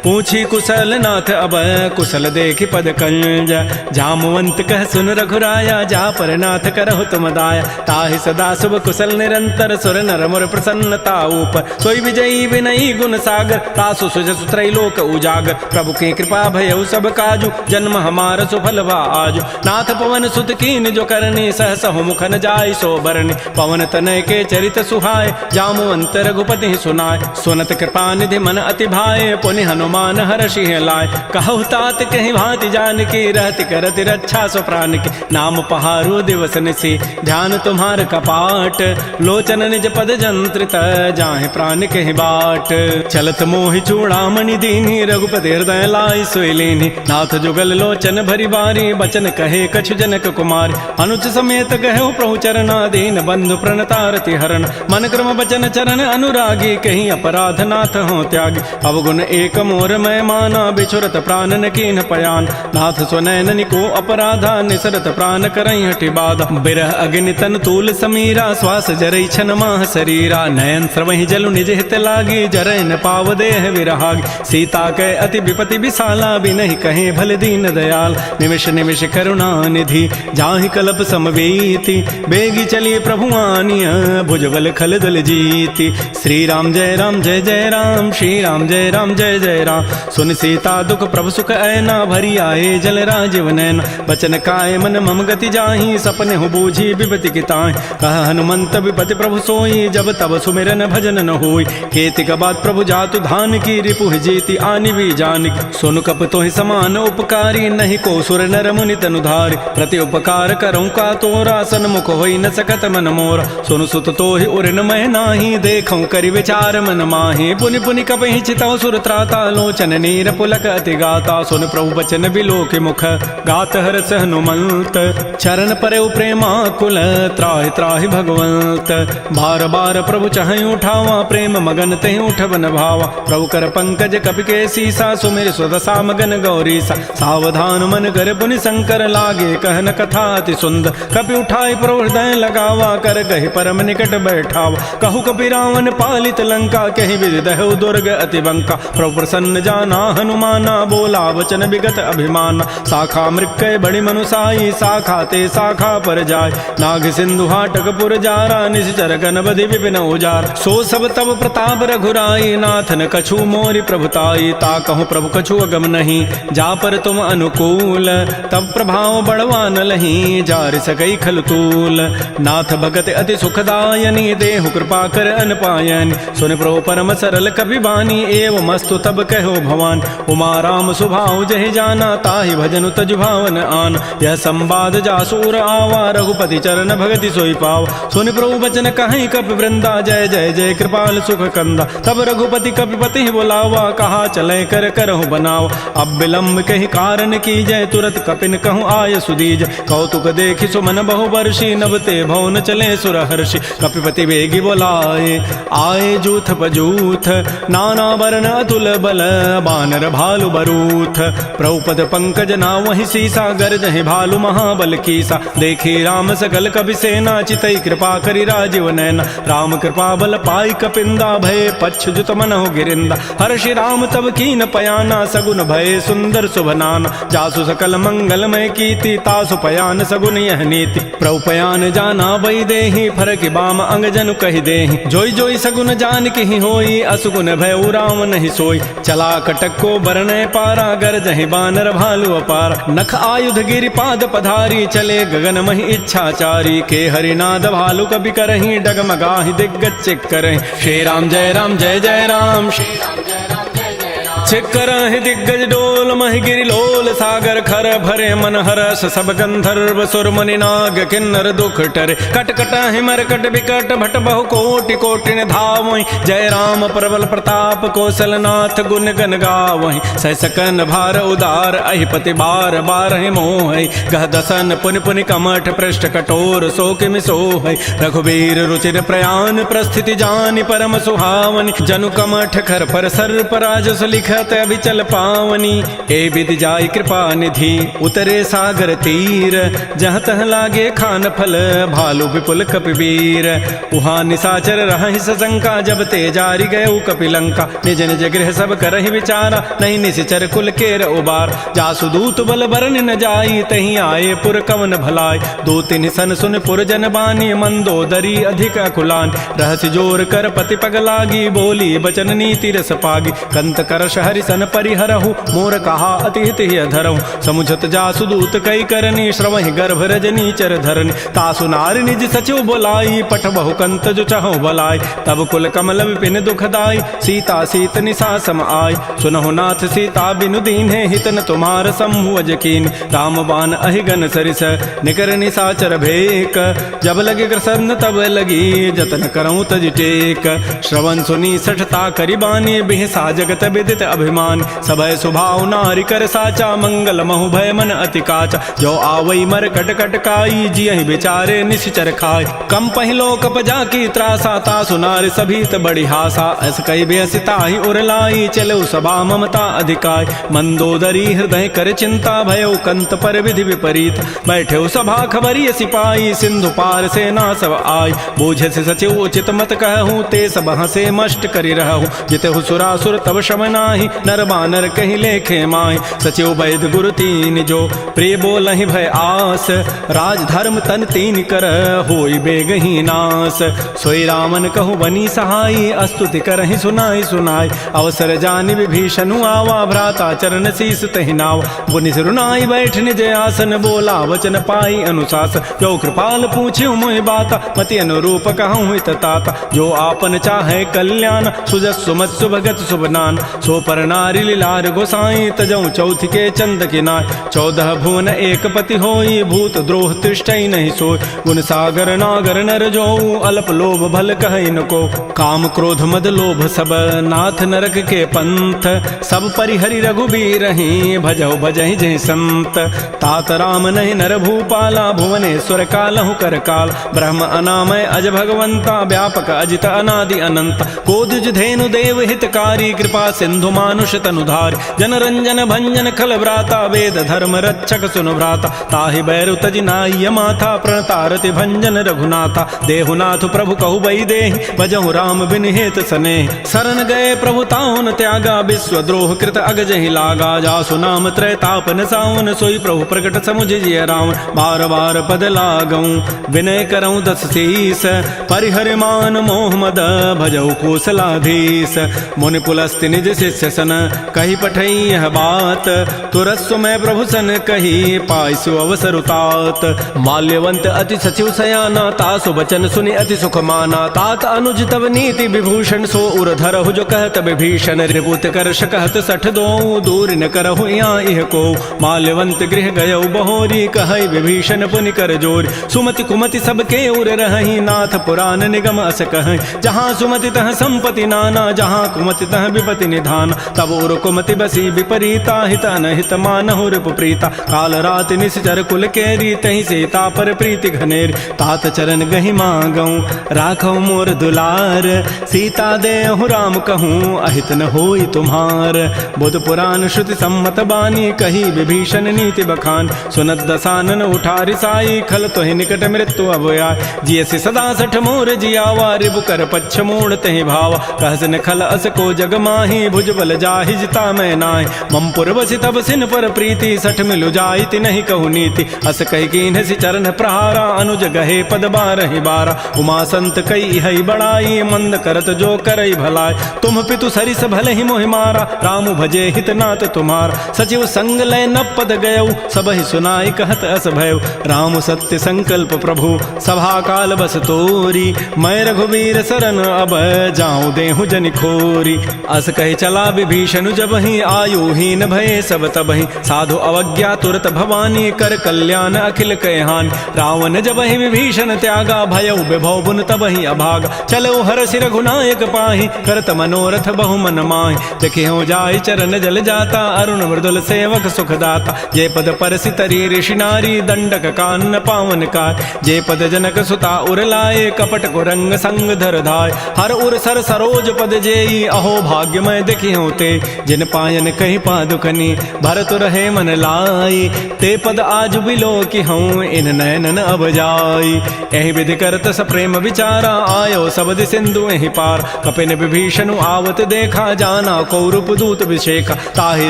Speaker 1: पूछी कुशल नाथ अब, कुशल देखि पद कंज। जामवंत कह सुन रघुराया, जा पर नाथ करहु तुम दाया। ताहि सदा शुभ कुशल निरंतर, सुर नर मुर प्रसन्नता ऊपर। सोई विजयी विनयी गुण सागर, तासु सुजसु त्रैलोक उजागर। प्रभु की कृपा भयउ सब काजू, जन्म हमार सुफल भा आजु। नाथ पवन सुत कीन जो करनी, सहसहु मुख न जाय सो बरनी। पवन तनय के चरित सुहाय, जामवंत रघुपति सुनाय। सुनत कृपा निधि मन अति भाए, पुनि हनुमान हर्षि लाय। कहु तात कहीं भांति जानकी, रहति करति रक्षा सो प्राण की। नाम पहारो दिवस निसी, ध्यान तुम्हार कपाट। लोचन निज पद जंत्रित, जाहि प्राण कहि बाट। चलत मोहि चूड़ामणि दीनी, रघुपति हृदय लाई सोई लीनी। नाथ जुगल लोचन भरी बारी, बचन कहे कछु जनक कुमारी। अनुज समेत गहे प्रभु चरणा, दीन बंधु प्रणतारति हरण। मन क्रम बचन चरण अनुरागी, कहीं अपराध नाथ हो त्यागी। अवगुण एक मोर मैं माना, बिछुरत प्राण न कीन पयान। नाथ सुनैन को अपराधा, निसरत प्राण करई हटि बाधा। बिरह अग्नि तन तूल समीरा, श्वास जरई छन माह शरीरा। नयन स्रवहि जलु निज हित लागी, जरय न पाव देह विरहागी। सीता कै अति विपति विशाला, बिनहि कहे भल दीन दयाल। निमिष निमिष करुणा निधि, जाहि कल्प समवेति। बेगी चलिए प्रभु आनिया, भुजबल खल दल जीति। श्री राम जय राम जय जय राम, श्री राम जय राम जय जय राम। सुन सीता दुख प्रभु सुख ऐना, भरी आए जल राजीव नैना। बचन काय मन मम गति जाहि, सपने हो बूझी विपति की ताहि। कह हनुमंत विपति प्रभु सोई, जब तब सुमिरन भजन न होई। केतिक बाद प्रभु जातु धान की, रिपुह जीति आनि भी जानकी। सुन कप तोहि समान उपकारी, नहीं को सुर नर मुनि तनुधारी। प्रति उपकार करऊँ का तोरा, सन्मुख होई न सकत मन मोरा। सुन सुत तोहि उरन मैं नाही, देखऊँ करि विचार मन माहि। पुनि पुनि कपहि चितौ सुर त्राता, लोचन नीर पुलक अति गाता। सुन प्रभु बचन बिलोक मुख, गात हरस हनुमंत। चरण परeu प्रेमा कुल, त्राहि त्राहि भगवंत। बार बार प्रभु चहई उठावा, प्रेम मगन तहि उठबन भावा। प्रभु कर पंकज कपि के सीसा, सुमिर सुदशा मगन गौरीसा। सावधान मन कर पुनि शंकर, लागे कहन कथा अति सुंदर। कपि उठाई प्रभु हृदय लगावा, कर गहि परम निकट बैठावा। कहु कपि रावण पालित लंका, कहि विधि दहु दुर्ग अति बंका। प्रभु प्रसन्न जाना हनुमाना, बोला वचन विगत अभिमाना। शाखा मृक्कय बड़ी मनुसाई, शाखा ते शाखा पर जाय। नाग सिंधु हाटक पुर जारा, निश्चर गण बधि विपिन उजार। सो सब तब प्रताप रघुराई, नाथ न कछु मोरि प्रभुताई। ता कहूँ प्रभु कछु अगम नहीं, जा पर तुम अनुकूल। तब प्रभाव बड़वान लही, जार सकई खल तूल। नाथ भगत अति सुखदायनी, देहु कृपा कर अनपायनी। सुन प्रभु परम सरल कपि बानी, एव मस्तु तब कहो भवान। उमा राम सुभाव जहि जाना, ताहि भजनु तजु भावन आन। यह संवाद जासूर आवा, रघुपति चरण भगति सोई पाव। सुन प्रभु बचन कहीं कपि वृंदा, जय जय जय कृपाल सुख कंदा। तब रघुपति कपिपति बुलावा, कहा चले कर करहु बनाव। अब विलंब कहि कारण की जय, तुरत कपिन कहूँ आय सुदीज। कौतुक देखि सुमन बहु वर्षी, नभते भवन चले सुर हर्षि। कपिपति वेगी बोलाए, आए जूथ पजूथ। नाना वर्ण अतुल बल, बानर भालु बरूथ। प्रभुपद पंकज नावहि सीसा, गरजहि भालु महाबल कीसा। देखी राम सकल कपि सेना, चितई कृपा करि राजीव नैना। राम कृपा बल पाई कपिंदा, भय पच्छ जुत मनहु गिरिंदा। हर्षि राम तब कीन पयाना, सगुन भय सुंदर शुभनाना। जासु सकल मंगलमय कीर्ति, तासु पयान सगुन यह नीति। प्रभु पयान जाना बई देहि, फरकि बाम अंग जनु कहि देहि। जोई जोई सगुन जान की होई, असुगुन भय राम नहीं सोई। चला कटक को बरनय पारा, गरजहि बानर भालु अपार। नख आयुध गिरि पाद पधारी, चले गगन महि इच्छाचारी। के हरिनाद भालु कपि करहि, डगमगाहि दिग्गज चिक करहि। श्री राम जय राम जय जय राम, श्री राम जय राम जय जय राम। चिक्करहि दिग्गज डोल, महि गिरि लोल सागर खर। भरे मन हरस सब गंधर्व, सुर मुनि नाग किन्नर दुख टरे। कट कटहि मरकट विकट, भट बहु कोटि कोटि धावहि। जय राम प्रबल प्रताप, कौशल नाथ गुण गन गावहि। सहसकन भार उदार, अहिपति बार बारहि मोहि। गह दसन पुनि पुनि कमठ, पृष्ठ कठोर सो किमि सोहि। रघुबीर रुचिर प्रयाण, प्रस्थिति जानि परम सुहावनि। जनु कमठ खर पर सर्प राजस लिख, सुझत अभिचल पावनी, ए विधि जाय कृपा निधि उतरे सागर तीर, जहाँ तह लागे खान फल भालू विपुल कपिवीर। उहाँ निशाचर रहि सशंका, जब ते जारी गयऊ कपिलंका, निज निज गृह सब करहि विचारा, नहीं निशिचर कुल केर उबार। जासु दूत बल बरन न जाई, तहीं आए पुर कवन भलाई, दो तिन सन सुन पुर जन बानी, मंदोदरी अधिक अकुलान। रहस्य जोर कर पति पग लागी, बोली बचन नीति रस पागी, कंत करश हरि सन परिहरहु, मोर कहा अति हित ही धरहु। समुझत जासु दूत कई करनी, श्रवहि गर्भ रजनी चर धरनी, तासु नारी निज सचिव बोलाई, पठ बहु कंत जो चहु बलाई। तब कुल कमल विपिन दुखदाई, सीता सीत निशा सम आई, सुनहु नाथ सीता बिनु दीन्हे, हितन तुम्हार समूह कीन। राम बाण अहिगन सरिस निकर निशाचर भेक, जब लगे ग्रसन तब लगी, जतन करऊं तज टेक। श्रवण सुनी सठता करिबानी, बिहसा जगत विदित अभिमान, सभय सुभाव नारी कर साचा, मंगल महु भय मन अति काचा। जो आवई मर कट कट काई, जियहि बेचारे निश्चर खाय, कम पहिलो कप जाकी त्रासा, तासु नारी सभीत बड़ी हासा। अस कई बेसिता ही उरलाई, चलो सभा ममता अधिकाय, मंदोदरी हृदय कर चिंता, भयो कंत पर विधि विपरीत। बैठे सभा खबरी सिपाही, सिंधु पार सेना सब आई, बूझे से सचिव उचित मत कहूँ, ते सब हंसे मष्ट करि रहूँ। जितहु सुरासुर तब शम नाही, नर बानर कहि लेखे माय। सचिव वैद गुरु तीन जो, प्रिय बोलहि भय आस, राज धर्म तन तीन कर, होई बेगहि नास। सोई रामन कहु बनी सहाई, अस्तुति करहि सुनाई सुनाई, अवसर जानि विभीषणु आवा, भ्राता चरण शीस तहि नावा। पुनि सिरुनाई बैठ निज आसन, बोला वचन पाई अनुशास, जो कृपाल पूछ्यु मोहि बाता, मति अनुरूप कहूँ हित ताता। जो आपन चाहे कल्याण, सुजस सुमत सुभगत सुबनान, सो पर नारी लीलार गोसाई, तजऊ चौथ के चंद किनाय। 14 भुवन एक पति होई, भूत द्रोह तृष्टि नहीं सोय, गुण सागर नागर नर जोऊ, अल्प लोभ भल कहै न को। काम क्रोध मद लोभ सब, नाथ नरक के पंथ, सब परिहरि रघुबीर ही, भजहु भजहि जय संत। तात राम नहीं नर भूपाला, भुवनेश्वर कालहु कर काल, ब्रह्म अनामय अज भगवंता, व्यापक अजित अनादि अनंत। कोदिज धेनु देव हितकारी, कृपा सिंधु मानुष तनुधार, जन रंजन भंजन खल व्राता, वेद धर्म रक्षक सुनु भ्राता। ताहि बैरु तजि नाय माथा, प्रणतारति भंजन रघुनाथा। देहुनाथ प्रभु कहु बई देहि, भजहु राम बिन हेत स्नेह। शरण गए प्रभु ताहुन त्यागा, विश्व द्रोह कृत अगजहि लागा। जासु नाम त्रैतापन सावन, सोई प्रभु प्रकट समुझ जिय रावण। बार बार पद लागऊं, विनय करऊं दस शीस, परिहर मान मोह मद, भजहु कौशलाधीश। मुनि पुलस्त्य निज शिष्य सन, कही पठई यह बात, तुरस्व मैं प्रभु सन कही, पाइसु अवसर उतात। माल्यवंत अति सचिव सयाना, तासु बचन सुनि अति सुख माना। तात अनुज तब नीति विभूषण, सो उर धरहु जो कहत विभीषण। रिपुत करश कहत सठ दोऊ, दूर न करहु यहाँ इह को। माल्यवंत गृह गयऊ बहोरी, कहै विभीषण पुनि कर जोरी। सुमति कुमति सबके उर रहहि, नाथ पुराण निगम अस कहै। जहाँ सुमति तह संपत्ति नाना, जहाँ कुमति तह विपति निधान। तब उर कुमति बसी विपरीता, हित अनहित मानहु रिपु प्रीता। काल रात निश्चर कुल केरी, तहि सीता पर प्रीति घनेरी। तात चरण गहि मांगऊं, राखऊ मोर दुलार, सीता देहु राम कहूँ, अहित न होई तुम्हार। बुध पुराण श्रुति सम्मत बानी, कही विभीषण नीति बखान। सुनत दसानन उठारि साई, खल तोहि निकट मृत्यु अब आय। जियसि सदा सठ मोर जियावा, रिबु कर पच्छ मोड़ तहि भावा। कहस न खल अस को जग माही, भुज बल जाहि जिता मैं नाहि। मम पुर बसि तब सिन पर प्रीति, सठ मिलु जाइति नहीं कहु नीति। अस कहि कीन्हसि चरण प्रहारा, अनुज गहे पद बारहि बारा। उमा संत कई हई बड़ाई, मंद करत जो करई भलाई। तुम पितु सरिस भले ही मोहि मारा, राम भजे हित नाथ तुम्हारा। सचिव संग लय न पद गयऊ, सबहि सुनाई कहत अस भयऊ। राम सत्य संकल्प प्रभु, सभा काल बस तोरी। मैं रघुवीर शरण अब, जाऊं देहु जनि खोरी। अस कहि चला विभीषण जबहि, आयुहीन भये सब तबहि। साधु अवज्ञा तुरत भवानी, कर कल्याण अखिल कहान। रावण जबहि विभीषण त्यागा, भयउ विभव बुन तबहि अभागा। चलो हरषि रघुनायक पाहि, करत मनोरथ बहु मन माहि। देखियो जाय चरण जल जाता, अरुण मृदुल सेवक सुखदाता। जे पद परसि तरी ऋषि नारी, दंडक कानन पावन काय। जे पद जनक सुता उर लाए, कपट को रंग संग धर धाय। हर उर सर सरोज पद जेई, अहो भाग्य मैं देखियो होते, जिन पायन कही पादुकनी भरत रहे मन लाई, ते पद आज बिलो की हूँ इन नैनन अब जाई। यही विधि करत सप्रेम विचारा, आयो सबद सिंधु यही पार, कपिन विभीषण आवत देखा, जाना कौरूप दूत विषेखा, ताहि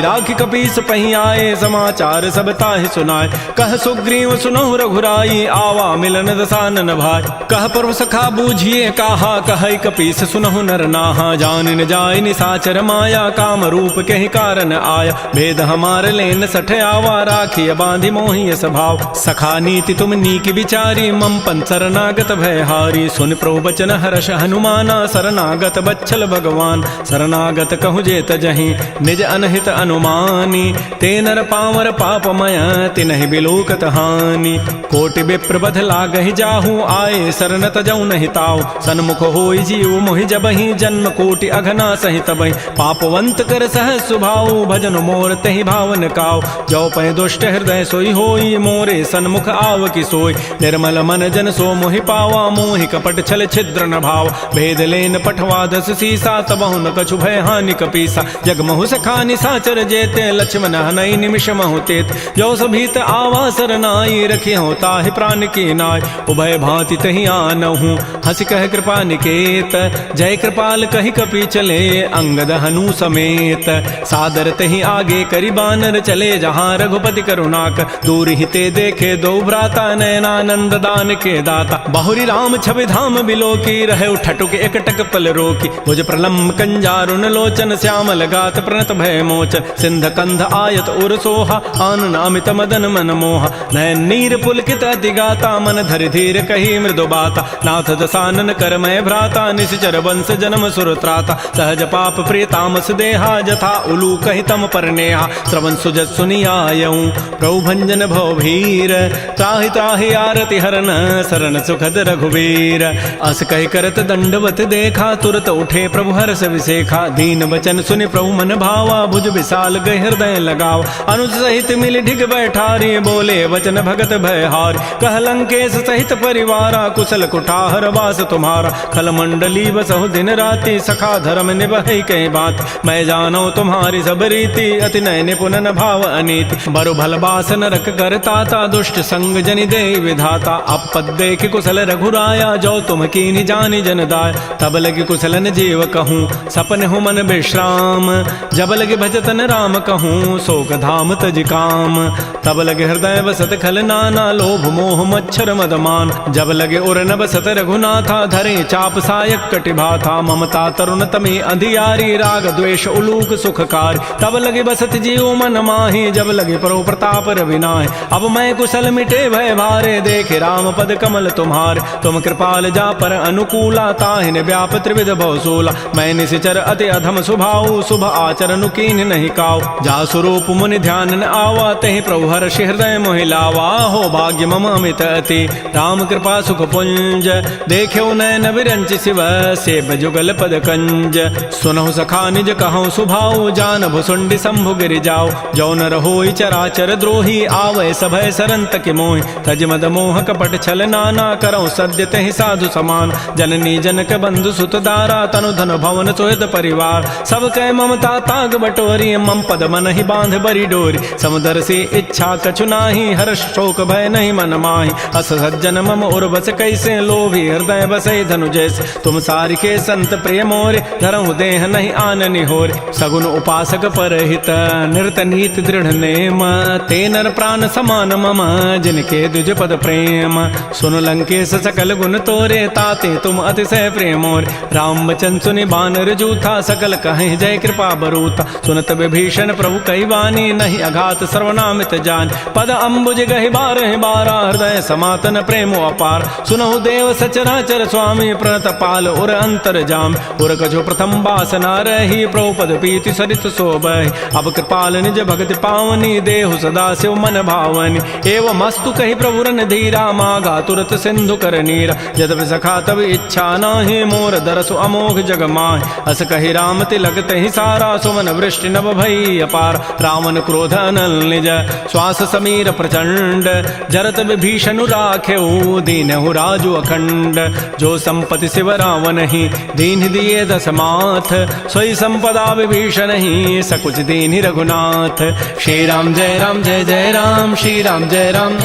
Speaker 1: राखी कपीस पही आए, समाचार सब ताहि सुनाए, कह सुग्रीव सुनहु रघुराई, आवा मिलन दसानन भाई, कह प्रभु सखा बूझिए कहा, कह कपीस सुनहु नर नाहा, जान न जाय निसाचर माया, काम रूप के ही कारण आया, भेद हमार लेन सठ आवा, राखिय बांधि मोहि स्वभाव, सखा नीति तुम नीक विचारी, मम पन शरणागत भयहारी, सुन प्रभु बचन हर्ष हनुमाना, शरणागत बच्छल भगवान, शरणागत कहु जेत जहीं निज अनहित अनुमानी, ते नर पामर पापमय तिनहि बिलोकत हानि, कोटि विप्र बध लागहि जाहू, आए शरण तजौ नहीं ताऊ, सन्मुख होई जीव मोहि जबहि, जन्म कोटि अघना सहि तबहि, पापवंत कर सहज सुभाऊ, भजन मोर तहि भावन काऊ, जो पै दुष्ट हृदय सोई होई, मोरे सन्मुख आव की सोई, निर्मल मन जन सो मोहि पावा, मोहि कपट छल छिद्र न भाव, भेद लेन पठवा दस सीसा, तबहु न कछु भय हानि कपीसा, जगमहु सखा निसाचर जेते, लक्ष्मण हनई निमिष महु तेत, जो सभीत आवा सरनाई, रखी हो ताहि प्राण की नाय, उभय भांति तहि आनहु, हंस कह कृपा निकेत, जय कृपाल कहि कपि चले, अंगद हनु समेत, सादर तहि आगे करि बानर चले, जहाँ रघुपति करुणाक, दूर हिते देखे दो भ्राता, नयनानंद दान के दाता, बहुरी राम छवि धाम बिलो की, रहे उठटुक एकटक पल रोकी, भुज प्रलम्ब कंजारुन लोचन, श्यामल गात प्रणत भय मोचन, सिंध कंध आयत उर सोहा, आनन अमित मदन मन मोहा, नयन नीर पुलकित अति गाता, मन धरि धीर कही मृदु बाता, नाथ दसानन कर मैं भ्राता, निश्चर वंश जन्म सुर त्राता, सहज पाप प्रिय तामस देहा, जथा उलू कहि तम पर नेहा, श्रवण सुजत सुनियायऊं, प्रभु भंजन भव भीर, त्राहि त्राहि आरति हरन, शरण सुखद रघुवीर, अस कहि करत दंडवत देखा, तुरत उठे प्रभु हर्ष विसेखा, दीन वचन सुनि प्रभु मन भावा, भुज विशाल गहि हृदय लगावा, अनुज सहित मिल ढिग बैठारी, बोले वचन भगत भयहार, कह लंकेश सहित परिवारा, कुशल कुठार वास तुम्हारा, खल मंडली बसहु दिन राति, सखा धर्म निभहि कई बात, मैं जानो तुम्हारी सब रीति, अति नय निपुण न भाव अनीति, बरु भल बास नरक करताता, दुष्ट संग जनि दे विधाता, अपद देख कुशल रघुराया, जो तुम कीनि जानि जन दाय, तब लगे कुशलन जीव कहूँ, सपन हो मन विश्राम, जब लगे भजतन राम कहूँ, शोक धाम तज काम, तब लगे हृदय बसत खल नाना, लोभ मोह मच्छर मदमान, जब लगे उर न बसत रघुनाथा, धरे चाप सायक कटिभाथा, ममता तरुण तमे अंधियारी, राग द्वेष उलूक सुखकारी, तब लगे बसत जीव मन माही, जब लगे परो प्रताप रविनाय, अब मैं कुशल मिटे भय भारे, देखे राम पद कमल तुम्हारे, तुम कृपाल जा पर अनुकूला, ताहिन व्याप त्रिविध भवसूला, मैं निशिचर अति अधम स्वभाव, शुभ आचरण कीन नहीं काव, जा स्वरूप मुनि ध्यान न आवा, तहि प्रभु हर्षि हृदय मोहि लावा, हो भाग्य मम अमित अति, राम कृपा सुख पुंज, देख्यो नयन विरंच शिव, सेव जुगल पद कंज, सुनहु सखा निज कहूँ सुभाव, जान भुसुंडि शंभु गिरि जाओ, जो न रहोई चराचर द्रोही, आवै सभय सरंत के मोहि, तज मद मोह कपट छल नाना, करौ सद्य तहि साधु समान, जननी जनक बंधु सुत दारा, तनु धन भवन सोहद परिवार, सब कै ममता ताग बटोरी, मम पद मन ही बांध बरी डोरी, समुदर से इच्छा कछु नाही, हर्ष शोक भय नहीं मन माही, अस सज्जन मम उर्वस कैसे, लोभी हृदय बसै धनु जैसे, तुम सारिके संत प्रिय मोरे, धरहु देह नहीं आननि होरे, सगुन उपासक परहित, निरत नीत दृढ़ नेम, ते नर प्राण समान मम, जिनके द्विज पद प्रेम, सुन लंकेश सकल गुण तोरे, ताते तुम अतिशय प्रेम मोरे, राम वचन सुनि बानर जूथा, सकल कहें जय कृपा बरूता, सुनत विभीषण प्रभु कई वाणी, नहीं अघात सर्वनामित जान, पद अम्बुज गहि बारहि बारा, हृदय समातन प्रेम अपार, सुनहु देव सचराचर स्वामी, प्रणत पाल उर अंतर जाम, उर कछु प्रथम बासना रही, प्रभु पद पीति सरित शोभहि, अब कृपाल निज भगति पावनी, देहु सदा शिव मन भावनी, एवं मस्तु कहि प्रभु रन धीरा, मागा तुरत सिंधु कर नीरा, यद्यपि सखा तब इच्छा नाही, मोर दरसु अमोघ जग माहि, अस कहि राम तिलक तहि सारा, सुमन वृष्टि नभ भई अपार, रावण क्रोध अनल निज, श्वास समीर प्रचंड, जरत विभीषण राखेऊ, दीनहु राजु अखंड, जो संपत्ति शिव रावण ही, दीन दिए दस माथ, सोई संपत्ति आपदा विभीषण ही सकुच दीनि रघुनाथ।
Speaker 2: श्री राम जय राम जय जय राम, श्री राम जय राम।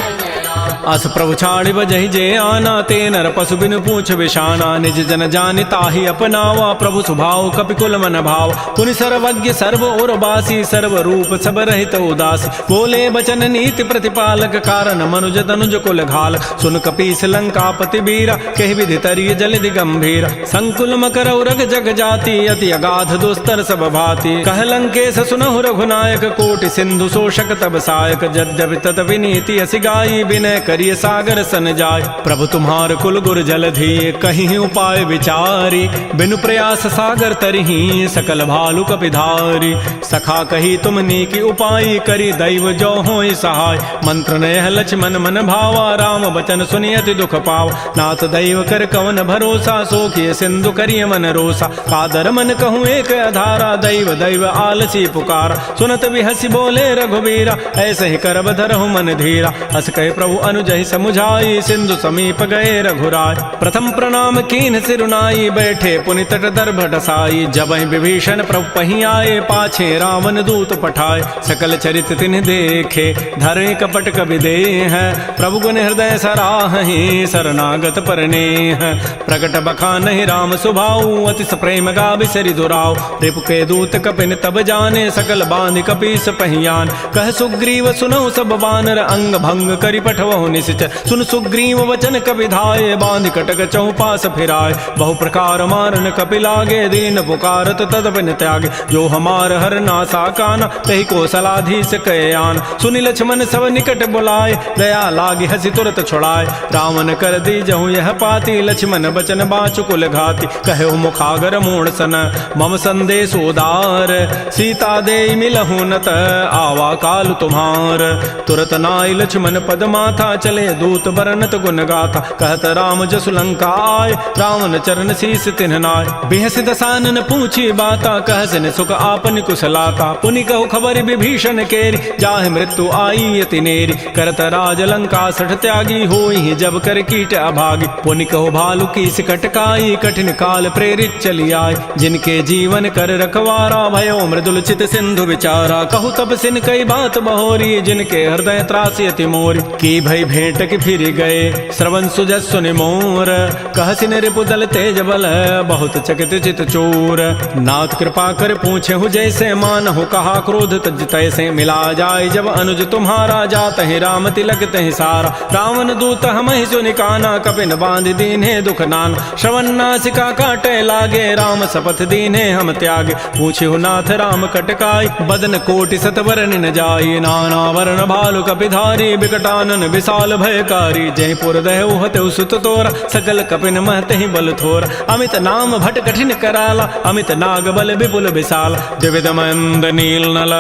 Speaker 1: अस प्रभु छाड़ि बजहि जे आना, ते नर पशु बिनु पूछ विशाना। निज जन जानि ताहि अपनावा, प्रभु स्वभाव कपिकुल मन भाव। पुनि सर्वज्ञ सर्व उर्वासी, सर्व रूप सब रहित उदासी। बोले बचन नीति प्रतिपालक, कारण मनुज तनुज कुल घाल। सुन कपीस लंकापति बीरा, कहि विधि तरिय जलधि गंभीर। संकुल मकर उरग जग जाति, अति अगाध दुस्तर सब भाति। कह लंकेश सुनहु रघुनायक, कोटि सिंधु शोषक तब सायक। यद्यपि तदपि नीति असि गाई, विनय करिय सागर सन जाय। प्रभु तुम्हार कुल गुर जलधि, कहीं उपाय विचारी। बिनु प्रयास सागर तरही, सकल भालु कपिधारी। सखा कही तुम नीकी उपाय, करी दैव जो होई सहाय। मंत्र नयह लक्ष्मण मन भावा, राम बचन सुनि अति दुख पाव। नाथ दैव कर कवन भरोसा, सोखिय सिंधु करिय मन रोसा। कादर मन कहूँ एक आधारा, दैव दैव आलसी पुकारा। सुनत बिहसी बोले रघुबीरा, ऐसे ही करब धरहु मन धीरा। अस कहे प्रभु अनुजहि समुझाई, सिंधु समीप गए रघुराय। प्रथम प्रणाम कीन सिरुनाई, बैठे पुनि तट दर्भ डसाई। जबहि विभीषण प्रभु पही आए, पाछे रावण दूत पठाए। सकल चरित तिन्ह देखे, धरे कपट कवि देह। प्रभु गुण हृदय सराहि, शरणागत परनेह। प्रकट बखानहि राम सुभाऊ, अति प्रेम गावि सरि दुराऊ। रिपु के दूत कपिन तब जाने, सकल बांधि कपीस पहियान। कह सुग्रीव सुनौ सब बानर, अंग भंग करि पठवहु निश्चर। सुन सुग्रीव वचन कपि धाये, बांधि कटक चहुपास फिराय। बहु प्रकार मारन कपि लागे, दीन पुकारत तदपिन त्यागे। जो हमार हर नासा काना, तहि कौशलाधीश कयान। सुनि लक्ष्मण सब निकट बुलाए, दया लागी हसी तुरत छुड़ाए। रावण कर दी जहु यह पाती, लक्ष्मण बचन बाचु कुल घाती। कहो मुखागर मूढ़ सन, मम संदेश उदार। सीता दे मिलहु नत, आवा काल तुम्हार। तुरत नाई लक्ष्मण पद माथा, चले दूत बरनत गुण गाथा। कहत राम जसु लंका आय, रावण चरण शीस तिन्ह नाय। बिहस दसानन पूछी बाता, कहसन सुख आपन कुशलाता। पुनि कहु खबर विभीषण केरी, जाहि मृत्यु आई अति नेरी। करत राज लंका सठ त्यागी, होई जब कर कीट अभागी। पुनि कहु भालु की कटकाई, कठिन काल प्रेरित चली आय। जिनके जीवन कर रखवारा, भयो मृदुल चित सिंधु विचारा। कहु तब सिन कई बात बहोरी, जिनके हृदय त्रासी अति मोरी। की भई भेंट की फिर गए, श्रवण सुजस सुनि मोर। कहसिन रिपुदल तेज बल, बहुत चकित चित चोर। नाथ कृपा कर पूछे हु जैसे, मानहु कहा क्रोध तज तैसे। मिला जाय जब अनुज तुम्हारा, जात ही राम तिलक तहि सारा। रावण दूत हमहि सुनि काना, कपिन बांध दीन्हे दुख नान। श्रवण नासिका काटे लागे, राम शपथ दीन्हे हम त्यागे। पूछे नाथ राम कटकाई, बदन कोटि सतवर न जाई। नाना वर्ण भालु कपिधारी, विकटानन विशाल भयकारी। जयपुर दहु हतु सुत तोरा, सकल कपिन महतहि बल थोरा। अमित नाम भट कठिन कराला, अमित नाग बल विपुल विशाल। द्विविध मंद नील नल,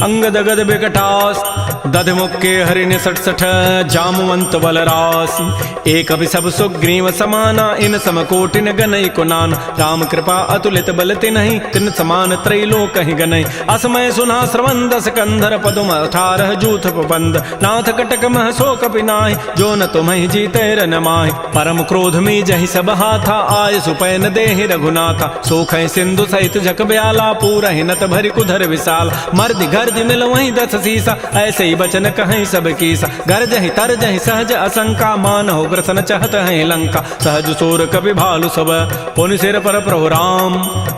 Speaker 1: अंगद गद विकटास। दध मुक्के हरिण सठ सठ, जामवंत बल रासी। एक अभि सब सुग्रीव समाना, इन सम कोटिन गनई कुनान। राम कृपा अतुलित बल तिन्हि, तिन समान त्रैलोक ही गनई। असमय सुना श्रवण दस कंधर, पदुम 18 जूथ बंद। नाथ कटक मह सो कपि नाहि, जो न तुम्हि जीते रन माहि। परम क्रोध में जहि सब हाथा, आय सुपैन देहि रघुनाथा। सोखै सिंधु सहित जग ब्याला, पूरहि नत भरि कुधर विशाल। मर्दि गर्दि मिल वहीं 10 सीसा, ऐसे ही बचन कहीं सब कीसा। गरजहि तरजहि सहज असंका, मानहु ग्रसन चहत है लंका। सहज सोर कपि भालु सब, पुनि सिर पर प्रभु राम।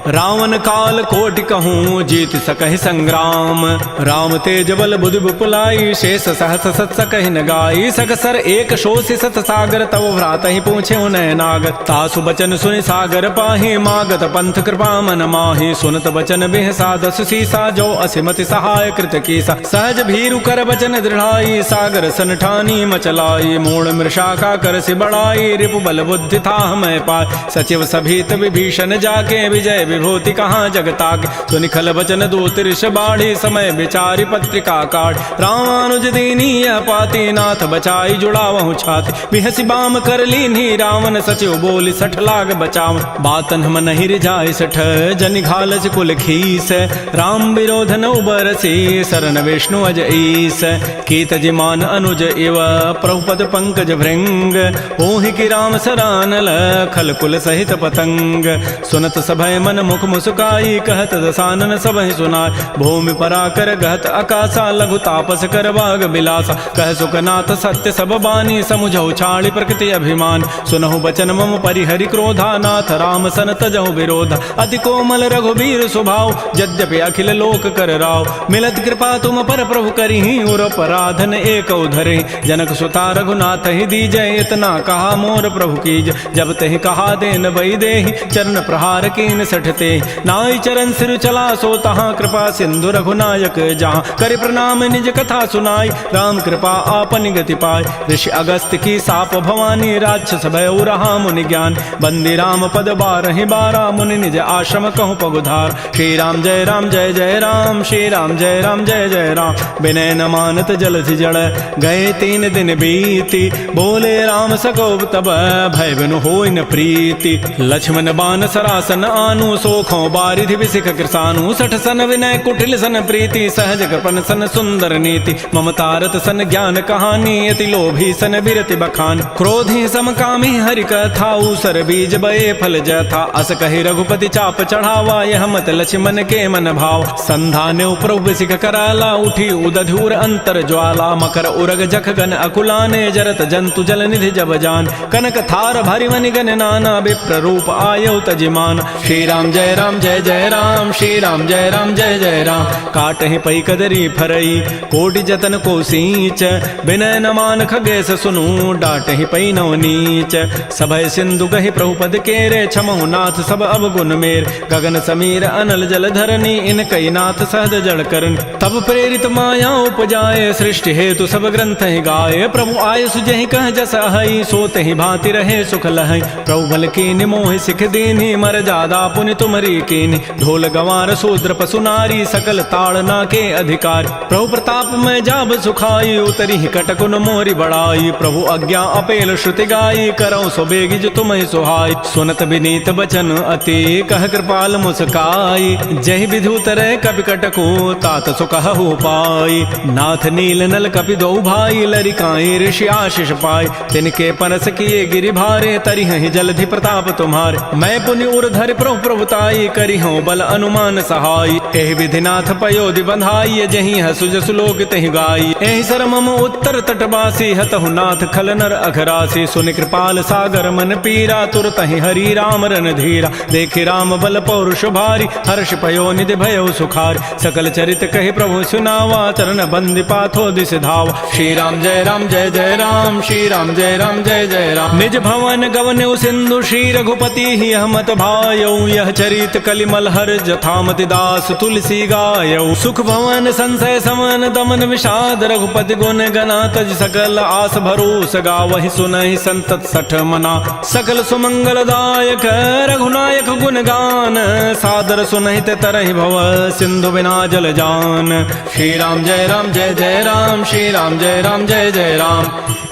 Speaker 1: रावण काल कोटि कहूँ, जीत सकहि संग्राम। राम तेज बल बुद्धि विपुलाई, शेष सहस सत सकहि न गाई। सकसर एक शोषि सत सागर, तव भ्रात ही पूछे उनय नागर। तासु बचन सुनि सागर पाहि, मागत पंथ कृपा मन माहि। सुनत बचन बिहसा 10 सीसा, जो असिमति सहाय कृत कीसा। सहज भीरु कर बचन दृढ़ाई, सागर सन ठानी मचलाई। मूढ़ मृषा का कर सि बढ़ाई, रिपु बल बुद्धि था मैं पाय। सचिव सभीत विभीषण जाके, विजय विभूति कहाँ जगताके। सुनि खल बचन दूत ऋष बाढ़ी, समय विचारि पत्रिका काढ़। रामानुज दीनी यह पाती, नाथ बचन बचाई जुड़ावहु छाति बिहसी बाम कर लीन्ही रावण सचिव बोली सठ लाग बचाव बातन हम नहीं रिझाई सठ जनि घालस कुल खीस राम विरोध न उबरसी शरण विष्णु अज ईस कीत जिमान अनुज इव प्रभुपद पंकज भृंग ओहि की राम सरानल खल कुल सहित पतंग सुनत सभय मन मुख मुस्काई कहत दसानन सबहि सुनाय भूमि पराकर गहत आकाशा लघु तापस कर बाग बिलासा कह सुखनाथ सत्य सब बानी समुझौ छाड़ी प्रकृति अभिमान सुनहु बचन मम परिहरि क्रोधा नाथ राम सन तजहु विरोध अति कोमल रघुबीर स्वभाव यद्यपि अखिल लोक कर राव मिलत कृपा तुम पर प्रभु करिहि उर पराधन एक उधरे जनक सुता रघुनाथ ही दीजय इतना कहा मोर प्रभु कीज जब तहि कहा देन बई देहि चरण प्रहार कीन सठते नाई चरण सिर चला सो तहाँ कृपा सिंधु रघुनायक जहाँ कर प्रणाम निज कथा सुनाई राम कृपा आपन गति पाय ऋषि अगस्त की साप भवानी राक्षस भय रहा मुनि ज्ञान बंदी राम पद बारहि बारा मुनि निज आश्रम कहूँ पगुधार श्री राम जय राम जय जय राम श्री राम जय राम जय जय राम विनय न मानत जलधि जड़ गए 3 दिन बीती बोले राम सकोब तब भय बिनु होई न प्रीति लक्ष्मण बान सरासन आनु सोखों बारिधि विसिख कृसानु सठ सन विनय कुटिल सन प्रीति सहज कृपन सन सुंदर नीति ममतारत सन ज्ञान कहानी अति लोभी सन बिरति बखान क्रोधी समकामी हरि कथा उसर बीज बये फल जथा अस कहि रघुपति चाप चढ़ावा यह मत लक्ष्मण के मन भाव संधाने प्रभु सिख कराला उठी उदधूर अंतर ज्वाला मकर उरग जख गन अकुलाने जरत जंतु जल निधि जब जान कनक थार भारी मनि गन नाना विप्र रूप आयो तजिमान श्री राम जय राम जय जय राम श्री राम जय राम जय जय राम काटहि पई कदरी फरई कोटि जतन को सींच विनय न मान खगेश सुनु डाटहि पई नव नीच सभय सिंधु गहि प्रभुपद केरे क्षमहु नाथ सब अवगुण मेर गगन समीर अनल जल धरनी इन कई नाथ सहज जड़ करन तब प्रेरित माया उपजाए सृष्टि हेतु सब ग्रंथ ही गाये प्रभु आय सुजहि कह जस अहई सोते ही भांति रहे सुख लहई प्रभु बल कीनि मोहि सिख दीन्हि मर जादा पुनि तुमरी कीनि ढोल गंवार शूद्र पशु नारी सकल ताड़ना के अधिकार प्रभु प्रताप में जाब सुखाई उतरी कटकुन मोरी बड़ाई प्रभु आज्ञा अपेल श्रुति गाई करौ सो बेगी जो तुम्हें सुहाई सुनत विनीत बचन अति कह कृपाल मुस्काई जय विधि उतरे कपि कटको तात सुकहु पाई नाथ नील नल कपि दो भाई लरिकाई ऋषि आशीष पाई तिनके परस किए गिरि भारे तरिहि जलधि प्रताप तुम्हारे मैं पुनि उर्धर प्रभु प्रभुताई करी हूँ बल अनुमान सहाय एहि विधिनाथ पयोधि बंधाई जही हसु जसु लोक तहि गाई एहि सर मम उत्तर तटवासी हतहु नाथ खल नर अघरासी सुनि कृपाल सागर मन पीरा तुरत ही हरि राम रन धीरा देखि राम बल पौरुष भारी हर्ष पयो निधि भयो सुखार सकल चरित कहि प्रभु सुनावा चरण बंदी पाथो दिस धावा श्री राम जय राम जय जय राम श्री राम जय राम जय जय राम निज भवन गवन सिंधु श्री रघुपति ही हमत भायौ यह चरित कलिमल हर जथामति दास तुलसी गायौ सुख भवन संशय समन दमन विषाद रघुपति गुण गना तज सकल आस भरोस गावहि सुनहि संतत सठ मना सकल सुमंगल दायक रघुनायक गुण गान सादर सुनहि ते तरहि भव सिंधु बिना जल जान श्री राम जय राम जय जय राम श्री राम जय राम जय जय राम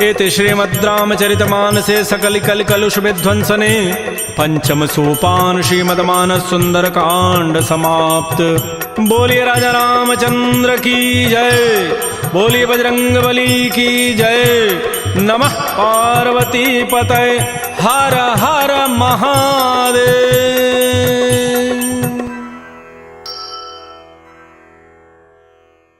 Speaker 1: इति श्रीमद् रामचरितमानसे सकल कल कलुष विध्वंसने पंचम सोपान श्रीमद्मानस सुंदर कांड समाप्त। बोलिए राजा रामचंद्र की जय, बोलिए बजरंग बली की जय। नमः पार्वती पतये, हर हर महादेव।